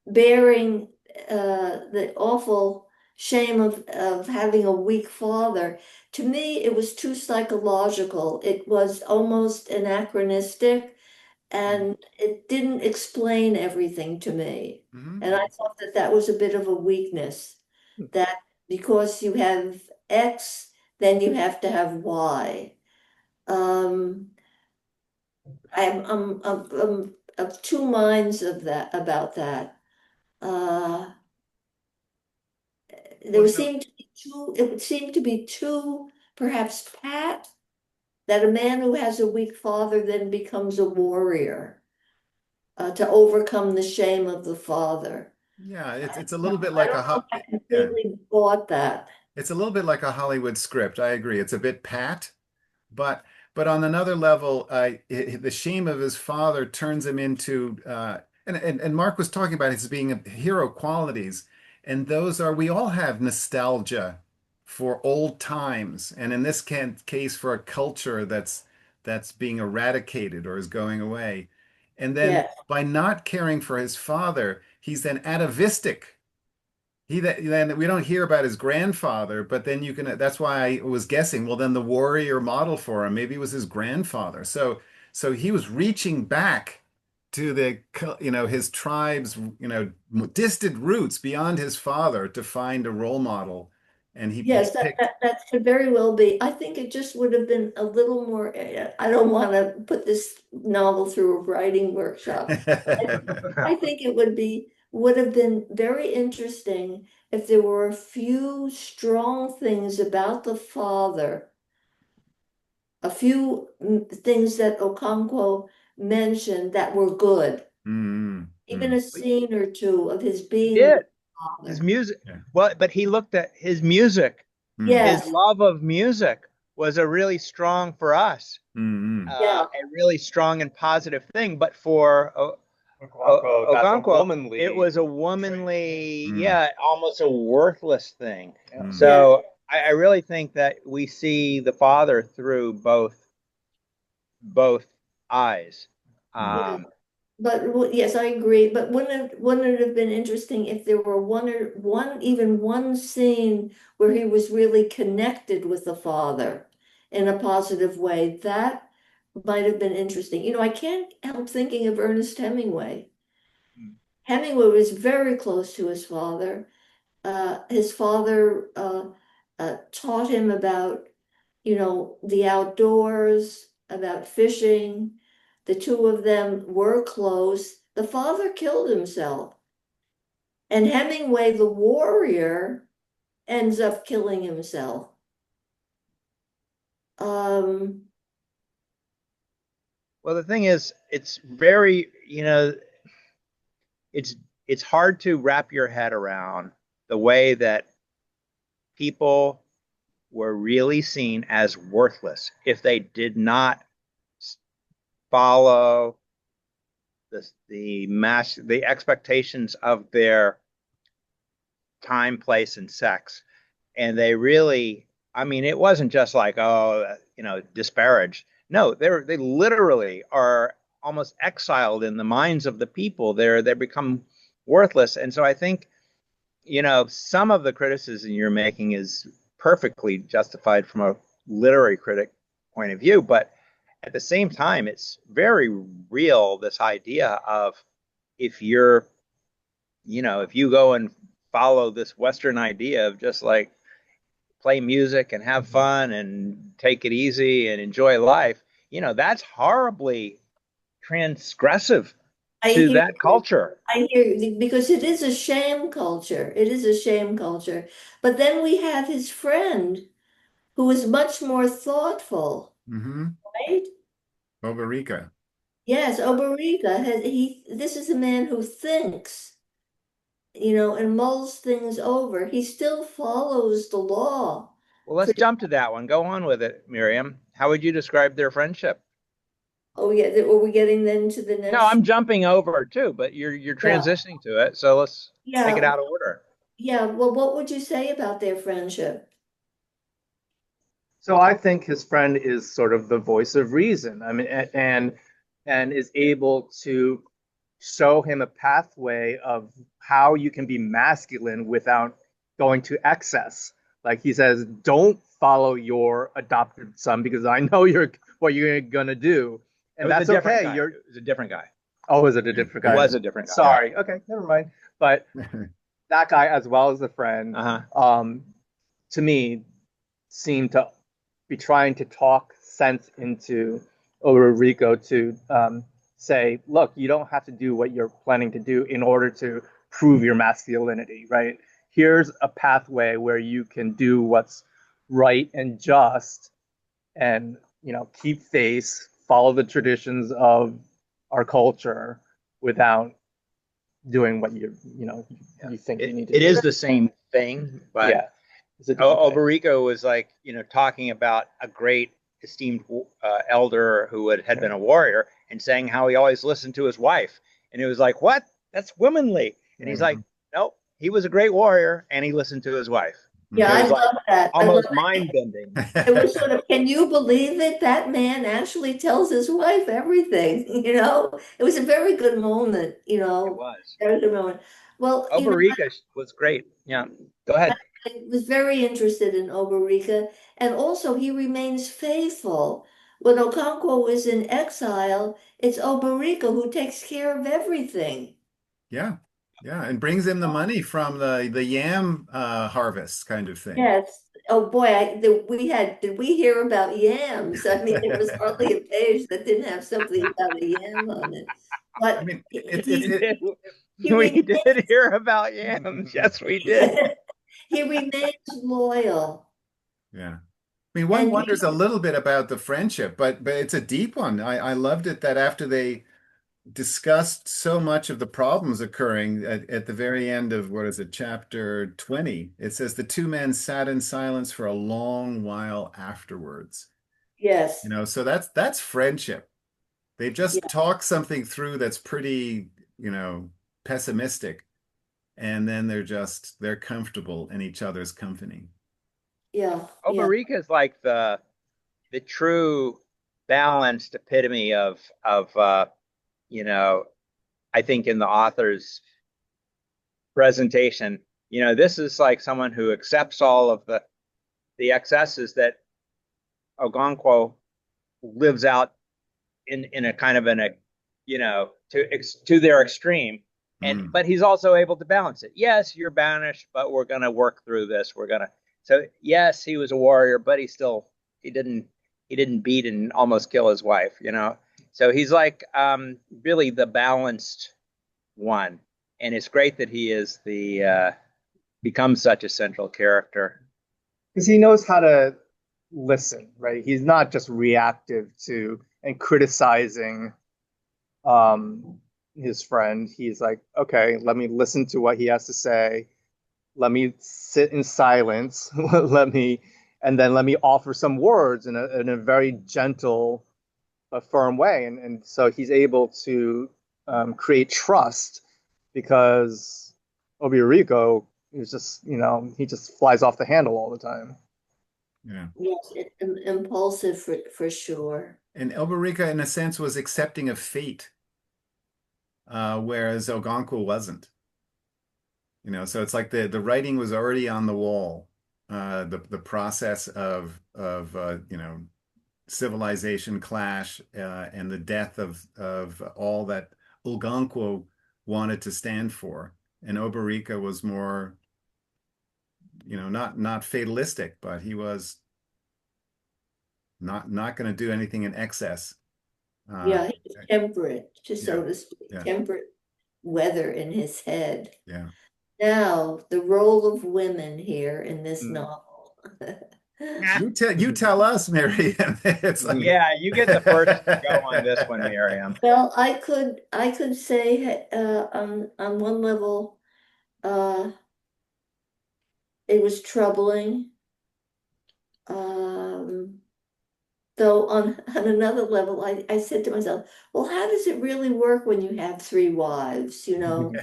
bearing the awful shame of having a weak father. To me, it was too psychological. It was almost anachronistic, and it didn't explain everything to me. Mhm. And I thought that that was a bit of a weakness, that because you have X, then you have to have Y. Um, I'm of two minds of that about that. Uh, there Well, would seem to be too, it would seem to be too perhaps pat that a man who has a weak father then becomes a warrior to overcome the shame of the father. yeah, it's a I little bit I like don't know if I yeah, completely bought that. it's a little bit like a Hollywood script. I agree. It's a bit pat, but on another level, the shame of his father turns him into and Mark was talking about his being hero qualities, and those are we all have nostalgia for old times, and in this case for a culture that's being eradicated or is going away. And then Yes, by not caring for his father, he's then atavistic. Then we don't hear about his grandfather, but then you can. That's why I was guessing. Well, then the warrior model for him maybe was his grandfather. So he was reaching back to his tribe's distant roots beyond his father to find a role model, and he yes, picked. that could very well be. I think it just would have been a little more, I don't want to put this novel through a writing workshop. I think it would have been very interesting if there were a few strong things about the father, a few things that Okonkwo mentioned that were good, Mm, even mm, a scene or two of his He being a did good his father. music. yeah. Well, but he looked at his music. Mm, His Yes, love of music was a really strong for us, mm, yeah, a really strong and positive thing. But for That's a Okonkwo, womanly it was a mm, womanly, mm, almost a worthless thing. mm. yeah, So I really think that we see the father through both eyes. yeah. Um, But yes, I agree. But wouldn't it have been interesting if there were even one scene where he was really connected with the father in a positive way? That might have been interesting. I can't help thinking of Ernest Hemingway. Hemingway was very close to his father. His father taught him about, the outdoors, about fishing. The two of them were close. The father killed himself. And Hemingway, the warrior, ends up killing himself. Um, Well, the thing is, it's very, it's it's hard to wrap your head around the way that people were really seen as worthless if they did not follow the expectations of their time, place, and sex. And they really, I mean, it wasn't just like, oh, disparaged. No, they literally are almost exiled in the minds of the people. They become worthless. And so I think, some of the criticism you're making is perfectly justified from a literary critic point of view, but at the same time, it's very real, this idea of if you're, if you go and follow this Western idea of just like play music and have fun and take it easy and enjoy life, that's horribly transgressive I to hear that culture. I hear you, because it is a shame culture. It is a shame culture. But then we have his friend who is much more thoughtful, Mm-hmm. right? Oberica. Yes, Oberica this is a man who thinks, and mulls things over. He still follows the law. Well, let's jump to that one. Go on with it, Miriam. How would you describe their friendship? Oh yeah, are we getting then to the No, next? I'm jumping over too, but you're Yeah. transitioning to it. So let's take it Yeah. out of order. Yeah. Well, what would you say about their friendship? So I think his friend is sort of the voice of reason. I mean, and is able to show him a pathway of how you can be masculine without going to excess. Like he says, don't follow your adopted son because I know what you're gonna do, It and was a that's different okay. guy. It was a different guy. Oh, is it a different It guy? was a different guy. Sorry. Okay, never mind. But that guy, as well as the friend, Uh-huh. to me, seemed to be trying to talk sense into Rico to say, look, you don't have to do what you're planning to do in order to prove your masculinity, right? Here's a pathway where you can do what's right and just and, keep faith, follow the traditions of our culture without doing what you think you need to It do. is the same thing, but Yeah. It's a different thing. Oberico was like, talking about a great esteemed elder who had been a warrior and saying how he always listened to his wife. And it was like, what? That's womanly. And he's like, nope, he was a great warrior and he listened to his wife. Yeah, It I was like love that. I love almost mind bending. it. Was sort of, can you believe it? That man actually tells his wife everything, It was a very good moment, It was. very good moment. Well, Oberica was great. Yeah. Go ahead. I was very interested in Oberica, and also he remains faithful. When Okonkwo is in exile, it's Oberica who takes care of everything. Yeah. Yeah. And brings him the money from the yam harvest kind of thing. Yes. Oh boy, did we hear about yams? I mean, there was hardly a page that didn't have something about a yam on it. I But mean, he We remains, did hear about yams. Yes, we did. he remains loyal. yeah. I mean, one And wonders a little bit about the friendship, but it's a deep one. I loved it that after they discussed so much of the problems occurring at the very end of what is it, chapter 20, it says the two men sat in silence for a long while afterwards. yes, So that's friendship. They just yeah, talk something through that's pretty, pessimistic, and then they're comfortable in each other's company. yeah, yeah, Oberica is like the true balanced epitome of I think in the author's presentation, this is like someone who accepts all of the excesses that Okonkwo lives out in a kind of to their extreme, Mm. but he's also able to balance it. Yes, you're banished, but we're going to work through this. We're going to So yes, he was a warrior, but he didn't he didn't beat and almost kill his wife, you know. So he's like really the balanced one, and it's great that he is the becomes such a central character. Because he knows how to listen, right? He's not just reactive to and criticizing um his friend. He's like, okay, let me listen to what he has to say. Let me sit in silence. let me and then let me offer some words in a very gentle, firm way. And so he's able to create trust because Obiriko is just, he just flies off the handle all the time. Yeah. Yes, impulsive for sure. And Elberica, in a sense, was accepting of fate, whereas Okonkwo wasn't. So it's like the writing was already on the wall. The process of civilization clash and the death of all that Okonkwo wanted to stand for, and Oberica was more, not fatalistic, but he was not going to do anything in excess. Yeah, he was temperate, just Yeah, so to speak, yeah, temperate weather in his head. yeah. Now, the role of women here in this Mm. novel. You tell us, Miriam. It's like Yeah, you get the first go on this one, Miriam. Well, I could say on one level, uh, it was troubling. Um, though on another level, I said to myself, well, how does it really work when you have three wives, you know?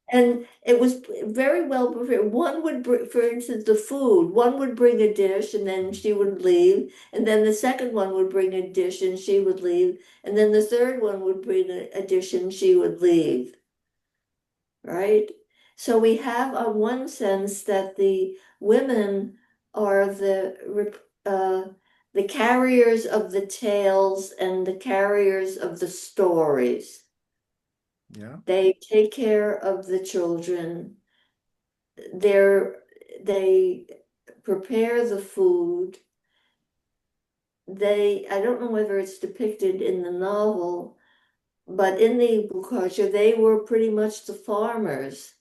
And it was very well prepared. One would bring, for instance, the food. One would bring a dish and then she would leave. And then the second one would bring a dish and she would leave. And then the third one would bring a dish and she would leave. Right? So we have, on one sense, that the women are the carriers of the tales and the carriers of the stories. Yeah. They take care of the children. They prepare the food. I don't know whether it's depicted in the novel, but in the Boccaccio, they were pretty much the farmers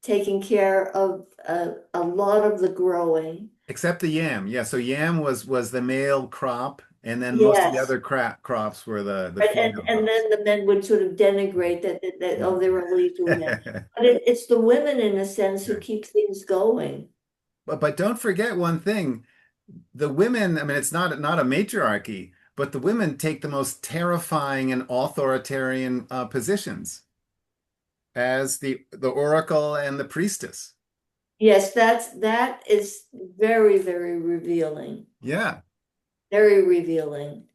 taking care of a lot of the growing. Except the yam. Yeah, so yam was the male crop, and then most of the Yes. other crops were the Right, and, female and crops. then the men would sort of denigrate that Yeah. oh, they're only doing that. But it's the women, in a sense, who Yeah. keep things going. But don't forget one thing. The women, I mean, it's not a matriarchy, but the women take the most terrifying and authoritarian positions as the oracle and the priestess. Yes, that is very, very revealing. Yeah. Very revealing.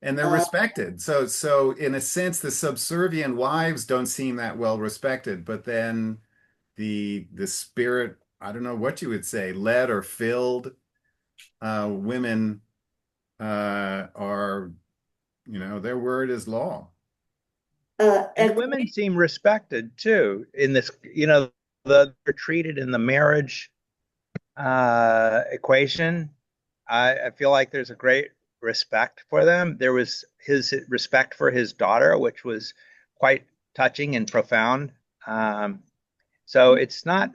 And they're Uh, respected. So in a sense, the subservient wives don't seem that well respected, but then the spirit, I don't know what you would say, led or filled women are, their word is law. And the women seem respected too in this, they're treated in the marriage equation. I feel like there's a great respect for them. There was his respect for his daughter, which was quite touching and profound. Um, so it's Well,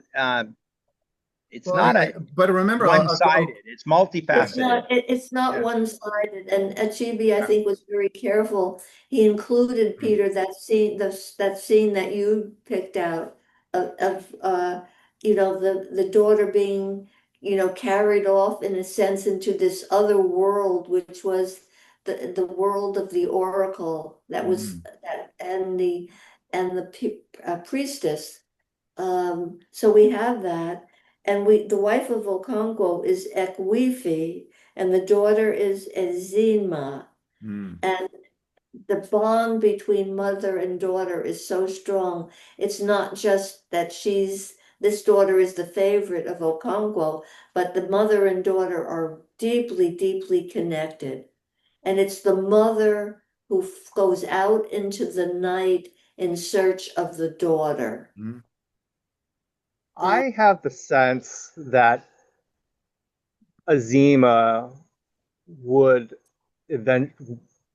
not a but remember, one-sided. It's yeah, multifaceted. It's not yeah, one-sided, and Achebe, I yeah. think, was very careful. He included, Mm, Peter, that scene that you picked out of the daughter being, carried off in a sense into this other world, which was the world of the oracle that was mm, that and the priestess. So we have that. And the wife of Okonkwo is Ekwifi, and the daughter is Ezinma. mm, And the bond between mother and daughter is so strong. It's not just that this daughter is the favorite of Okonkwo, but the mother and daughter are deeply, deeply connected. And it's the mother who goes out into the night in search of the daughter. mm. I have the sense that Azima would event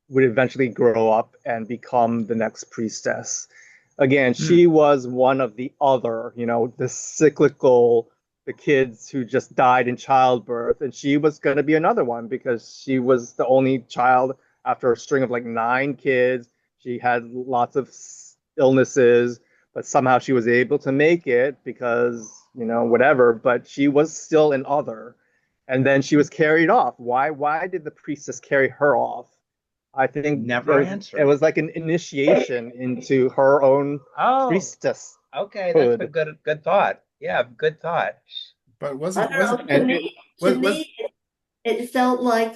would eventually grow up and become the next priestess. Again, Hmm. she was one of the other, the cyclical, the kids who just died in childbirth, and she was going to be another one because she was the only child after a string of like 9 kids. She had lots of illnesses, but somehow she was able to make it because, whatever, but she was still an other. And then she was carried off. Why did the priestess carry her off? I think Never it answered. was like an initiation into her own Oh, priestess. okay, that's a good thought. Yeah, good thought. But I wasn't don't wasn't know. To was me, it felt like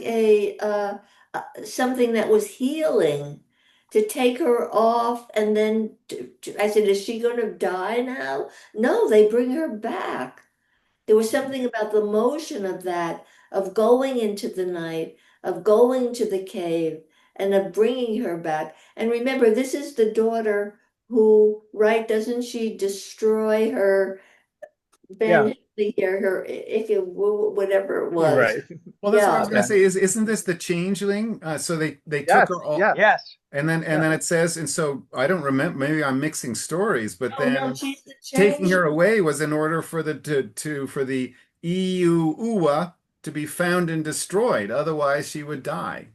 something that was healing to take her off, and then I said, "Is she going to die now?" No, they bring her back. There was something about the motion of that, of going into the night, of going to the cave, and of bringing her back. And remember, this is the daughter who, right, doesn't she destroy her Yeah, Bentley or her whatever it was? right. well, that's what I Yeah. was going Okay. to say. Isn't this the changeling? So they took Yes, her all, yeah, Yes. and yeah. then it says, and so I don't remember. Maybe I'm mixing stories, but Oh no, then she's the taking change. her away was in order for the for the EU UWA to be found and destroyed. Otherwise, she would die.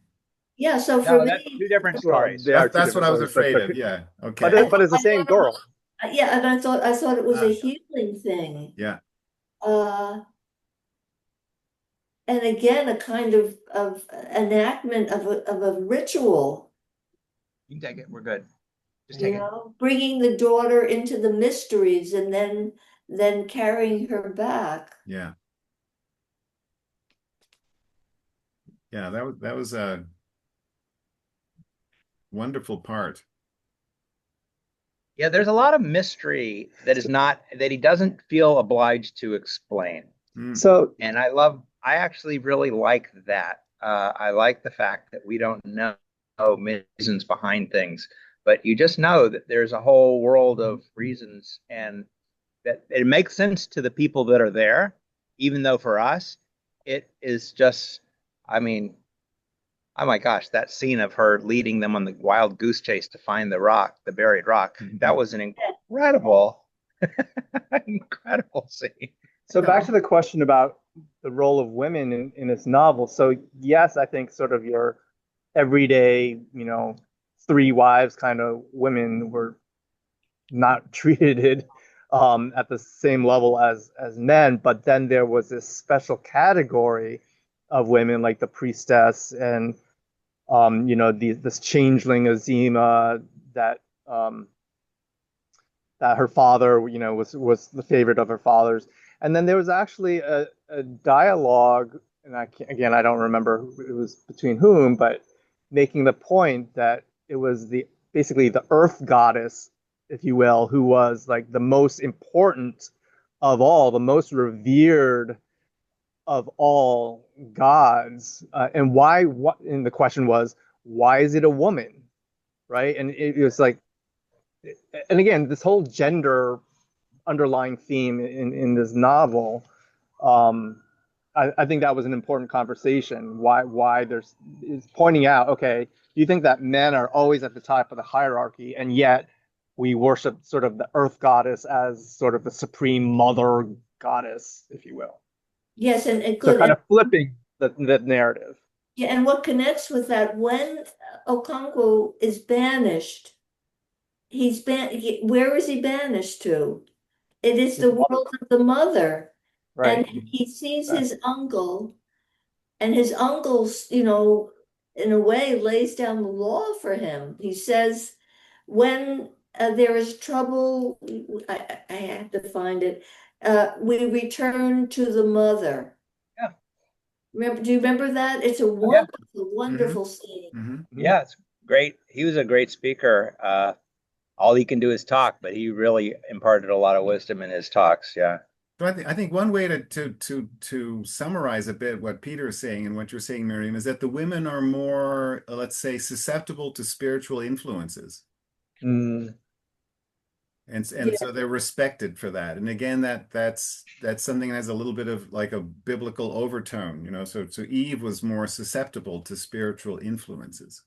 Yeah, so for No, that's two me, different Well, stories. they are two That's what different I was stories, afraid of. Yeah. but Okay. I it, but thought it's the I same thought it girl. was yeah, and I thought it was a Ah, healing thing. yeah. Uh and again a kind of enactment of a ritual, You can take it. We're good. Just take it. bringing the daughter into the mysteries and then carrying her back. Yeah. Yeah. That was a wonderful part. Yeah, there's a lot of mystery that he doesn't feel obliged to explain. Mm, So And I actually really like that. I like the fact that we don't know reasons behind things, but you just know that there's a whole world of reasons and that it makes sense to the people that are there, even though for us, it is just, I mean, oh my gosh, that scene of her leading them on the wild goose chase to find the rock, the buried rock, that was an incredible, incredible scene. So back to the question about the role of women in this novel. So yes, I think sort of your everyday, 3 wives kind of women were not treated at the same level as men. But then there was this special category of women like the priestess and this changeling Azima that um, that her father, was the favorite of her father's. And then there was actually a dialogue, and again, I don't remember who it was between whom, but making the point that it was basically the earth goddess, if you will, who was like the most important of all, the most revered of all gods. And why? What? And the question was, why is it a woman, right? And it was like, and again, this whole gender underlying theme in this novel, um, I think that was an important conversation. Why there's is pointing out, okay, you think that men are always at the top of the hierarchy, and yet we worship sort of the earth goddess as sort of the supreme mother goddess, if you will. Yes, and So good. kind of flipping the narrative. Yeah, and what connects with that, when Okonkwo is banished, where is he banished to? It is His the mother, world of the mother. right? And he sees Right. his uncle, and his uncle's, in a way, lays down the law for him. He says, when there is trouble, I have to find it, we return to the mother. Yeah, Do you remember that? It's a yeah, wonderful, hmm wonderful scene. hmm Mhm. yeah. It's great. He was a great speaker. All he can do is talk, but he really imparted a lot of wisdom in his talks. Yeah. So I think one way to summarize a bit what Peter is saying and what you're saying, Miriam, is that the women are more, let's say, susceptible to spiritual influences. Mm. And so they're respected for that. And again, that's something that has a little bit of like a biblical overtone, you know. So Eve was more susceptible to spiritual influences.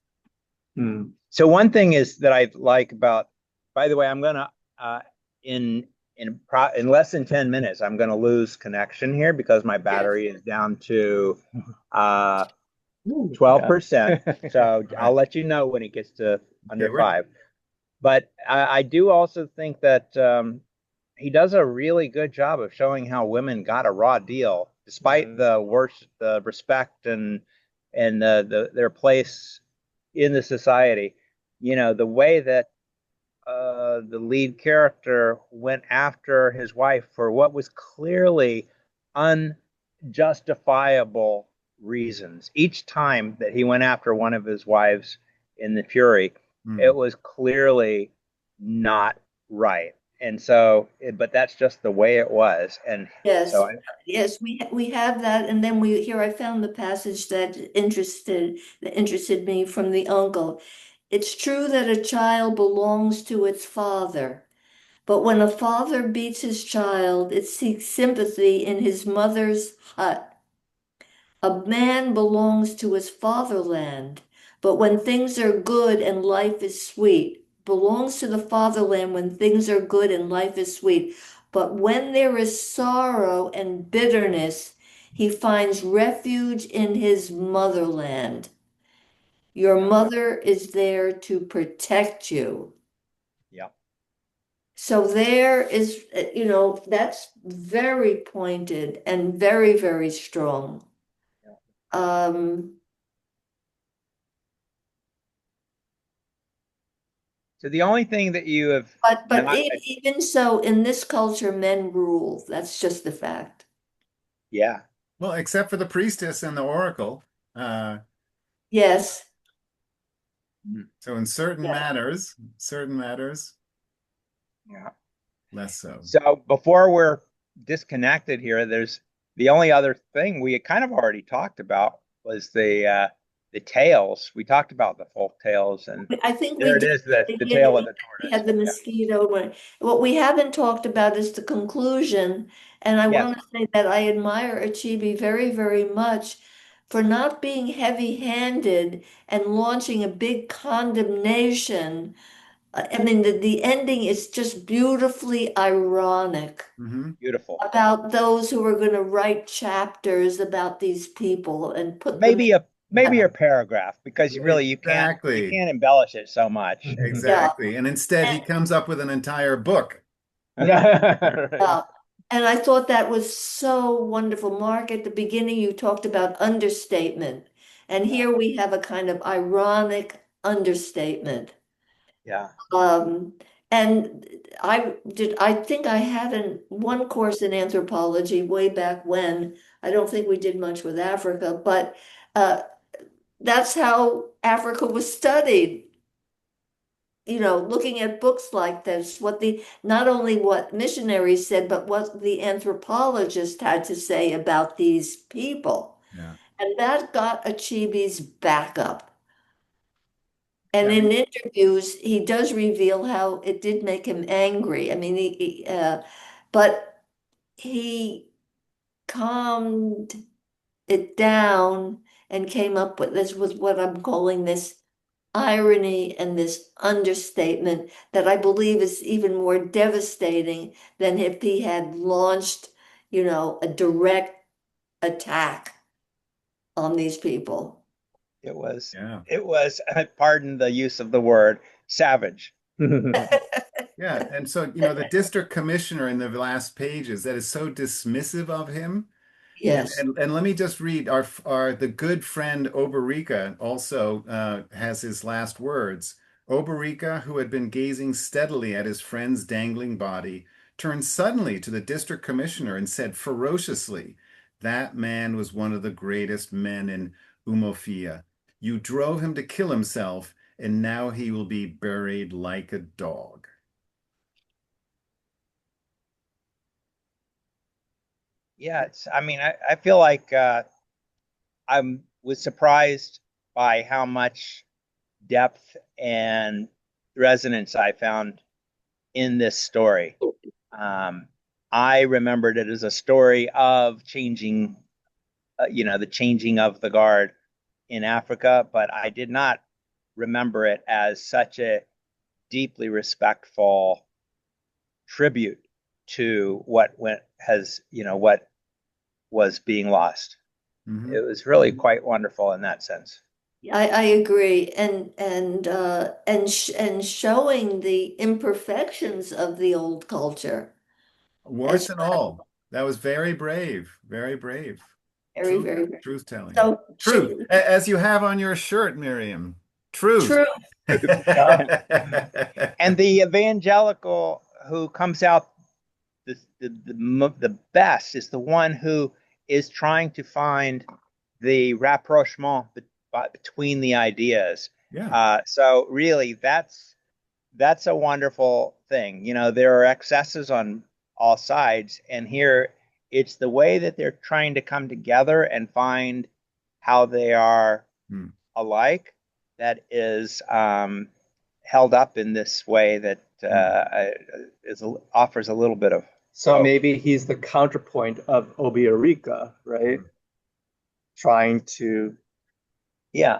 Hmm. So one thing is that I like about, by the way, I'm gonna in in less than 10 minutes, I'm gonna lose connection here because my battery is down to uh Yeah. 12%. So All I'll right. let you know when it gets to Okay, under five. But I do also think that he does a really good job of showing how women got a raw deal, despite the respect and their place in the society. You know, the way that the lead character went after his wife for what was clearly unjustifiable reasons. Each time that he went after one of his wives in the Fury, it Hmm. was clearly not right. And so, but that's just the way it was. And so, Yes, yes, we have that, and then we here I found the passage that interested me from the uncle. It's true that a child belongs to its father, but when a father beats his child, it seeks sympathy in his mother's hut. A man belongs to his fatherland, but when things are good and life is sweet, belongs to the fatherland when things are good and life is sweet. But when there is sorrow and bitterness, he finds refuge in his motherland. Your yeah, mother is there to protect you. yeah. So there is, that's very pointed and very, very strong. Yeah. Um, So the only thing that you have but not, even so, in this culture, men rule. That's just the fact. yeah, Well, except for the priestess and the oracle. Yes. So in certain matters, yeah. less so. So before we're disconnected here, there's the only other thing we had kind of already talked about was the tails. We talked about the folk tales, and I think we there it did is, at the the tail of beginning. the We tortoise. had the Yeah. mosquito one. What we haven't talked about is the conclusion. And I Yes. want to say that I admire Achebe very, very much for not being heavy-handed and launching a big condemnation. I mean, the ending is just beautifully ironic Hmm. Beautiful. about those who are going to write chapters about these people and put them in. Maybe a paragraph because you really you Exactly. can't embellish it so much. Yeah. Exactly. And instead, he comes up with an entire book. Right. Yeah. And I thought that was so wonderful. Mark, at the beginning, you talked about understatement. And here we have a kind of ironic understatement. Yeah. Um, and I think I had one course in anthropology way back when. I don't think we did much with Africa, but uh, that's how Africa was studied. Looking at books like this, not only what missionaries said, but what the anthropologist had to say about these people. Yeah. And that got Achebe's back up. And Yeah. in interviews, he does reveal how it did make him angry. I mean, but he calmed it down and came up with this was what I'm calling this irony and this understatement that I believe is even more devastating than if he had launched, a direct attack on these people. It was Yeah. it was pardon the use of the word savage. Yeah. And so, you know, the district commissioner in the last pages that is so dismissive of him. And, Yes. and let me just read our the good friend Oberica also has his last words. Oberica, who had been gazing steadily at his friend's dangling body, turned suddenly to the district commissioner and said ferociously, "That man was one of the greatest men in Umuofia. You drove him to kill himself, and now he will be buried like a dog." Yeah, I mean, I feel like I was surprised by how much depth and resonance I found in this story. I remembered it as a story of changing, the changing of the guard in Africa, but I did not remember it as such a deeply respectful tribute to what what was being lost. Mhm. It was really quite wonderful in that sense. I agree, and showing the imperfections of the old culture Warts as and well. all. That was very brave, very brave. Very, Truth, very, very. truth telling. So Truth, as you have on your shirt, Miriam. Truth. true. Yeah. And the evangelical who comes out the best is the one who is trying to find the rapprochement between the ideas. Yeah. So really, that's a wonderful thing. There are excesses on all sides, and here it's the way that they're trying to come together and find how they are Hmm. alike that is held up in this way that offers a little bit of So hope. maybe he's the counterpoint of Obiorika, right? Trying to Yeah,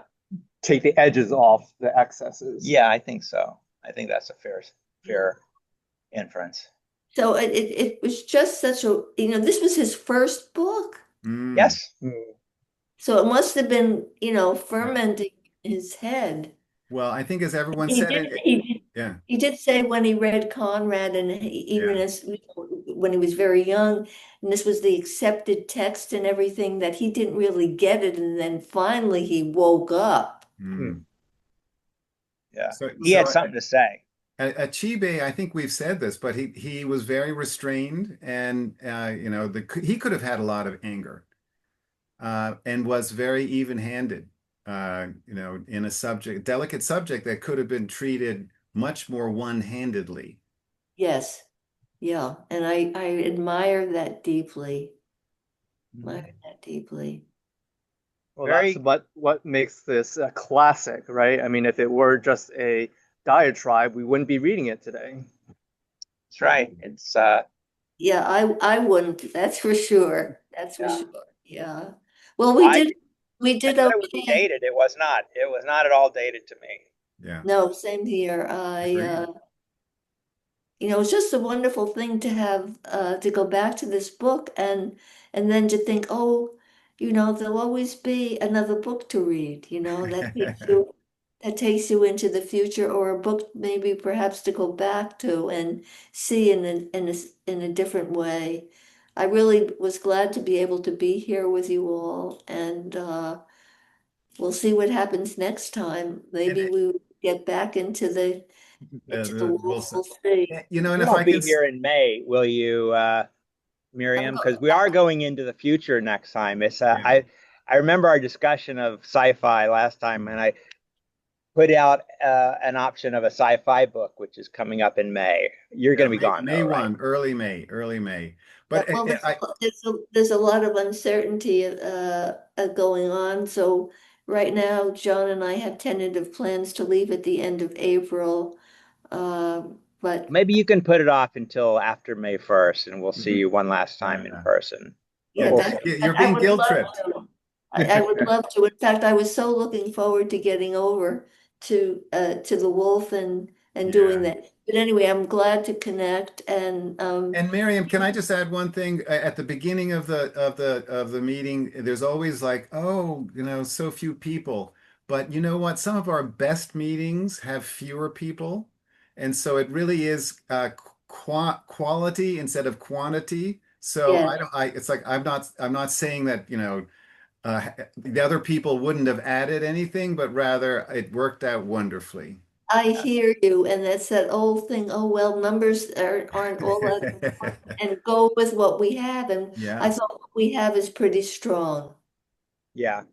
take the edges off the excesses. yeah, I think so. I think that's a fair inference. So it was just such a, this was his first book. Mm. Yes. So it must have been, Yeah. fermenting in his head. Well, I think as everyone He said did, it, he did, yeah, he did say when he read Conrad, and even yeah. as when he was very young, and this was the accepted text and everything, that he didn't really get it, and then finally he woke up. Mm. Yeah. So, He had something to say. Achebe, I think we've said this, but he was very restrained, and he could have had a lot of anger, and was very even-handed, in a delicate subject that could have been treated much more one-handedly. Yes. Yeah. And I admire that deeply. Admire that deeply. Well, Very. that's what makes this a classic, right? I mean, if it were just a diatribe, we wouldn't be reading it today. That's right. It's Yeah, I wouldn't, that's for sure. That's for Yeah. sure. Yeah. Well, we I did I thought it was okay. dated. It was not. It was not at all dated to me. Yeah. No, same here. Agreed. It's just a wonderful thing to have to go back to this book and then to think, oh, there'll always be another book to read, that takes you into the future, or a book maybe perhaps to go back to and see in a different way. I really was glad to be able to be here with you all, and we'll see what happens next time. And, Maybe we will get back into the we'll wolf. say, We'll see. and You if I won't be could, here in May, will you, I'm Miriam? go- Because we are going into the future next time. It's yeah. I remember our discussion of sci-fi last time, and I put out an option of a sci-fi book, which is coming up in May. You're Yeah, going to be gone May though, right? 1, early May. Yeah, But well, there's a lot of uncertainty going on. So right now, John and I have tentative plans to leave at the end of April. Uh, but Maybe you can put it off until after May 1st, and we'll see Mhm. you one last time in Yeah. person. yeah, We'll that see. You're I being would guilt love tripped. to. I would love to. In fact, I was so looking forward to getting over to the Wolf and doing Yeah. that. But anyway, I'm glad to connect and And Miriam, can I just add one thing? At the beginning of the meeting, there's always like, oh, so few people. But you know what? Some of our best meetings have fewer people, and so it really is quality instead of quantity. So yeah, I don't. It's like I'm not saying that the other people wouldn't have added anything, but rather it worked out wonderfully. I hear you, and that's that old thing. Oh, well, numbers aren't all that important, and go with what we have. And I Yeah. thought what we have is pretty strong, Yeah.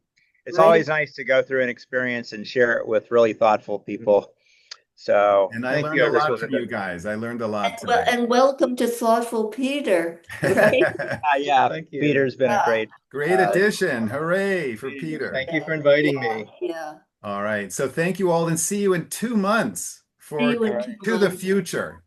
It's right? always nice to go through an experience and share it with really thoughtful people. So And I thank learned a you. This lot was a from good you guys. I learned a lot Well, today. and welcome to thoughtful Peter, right? yeah. Thank you. Peter's been a Yeah, great Great addition. Hooray for Thank Peter. you for inviting me. yeah. All right. So thank you all and see you in 2 months See for you All in right. 2 To the months. Future.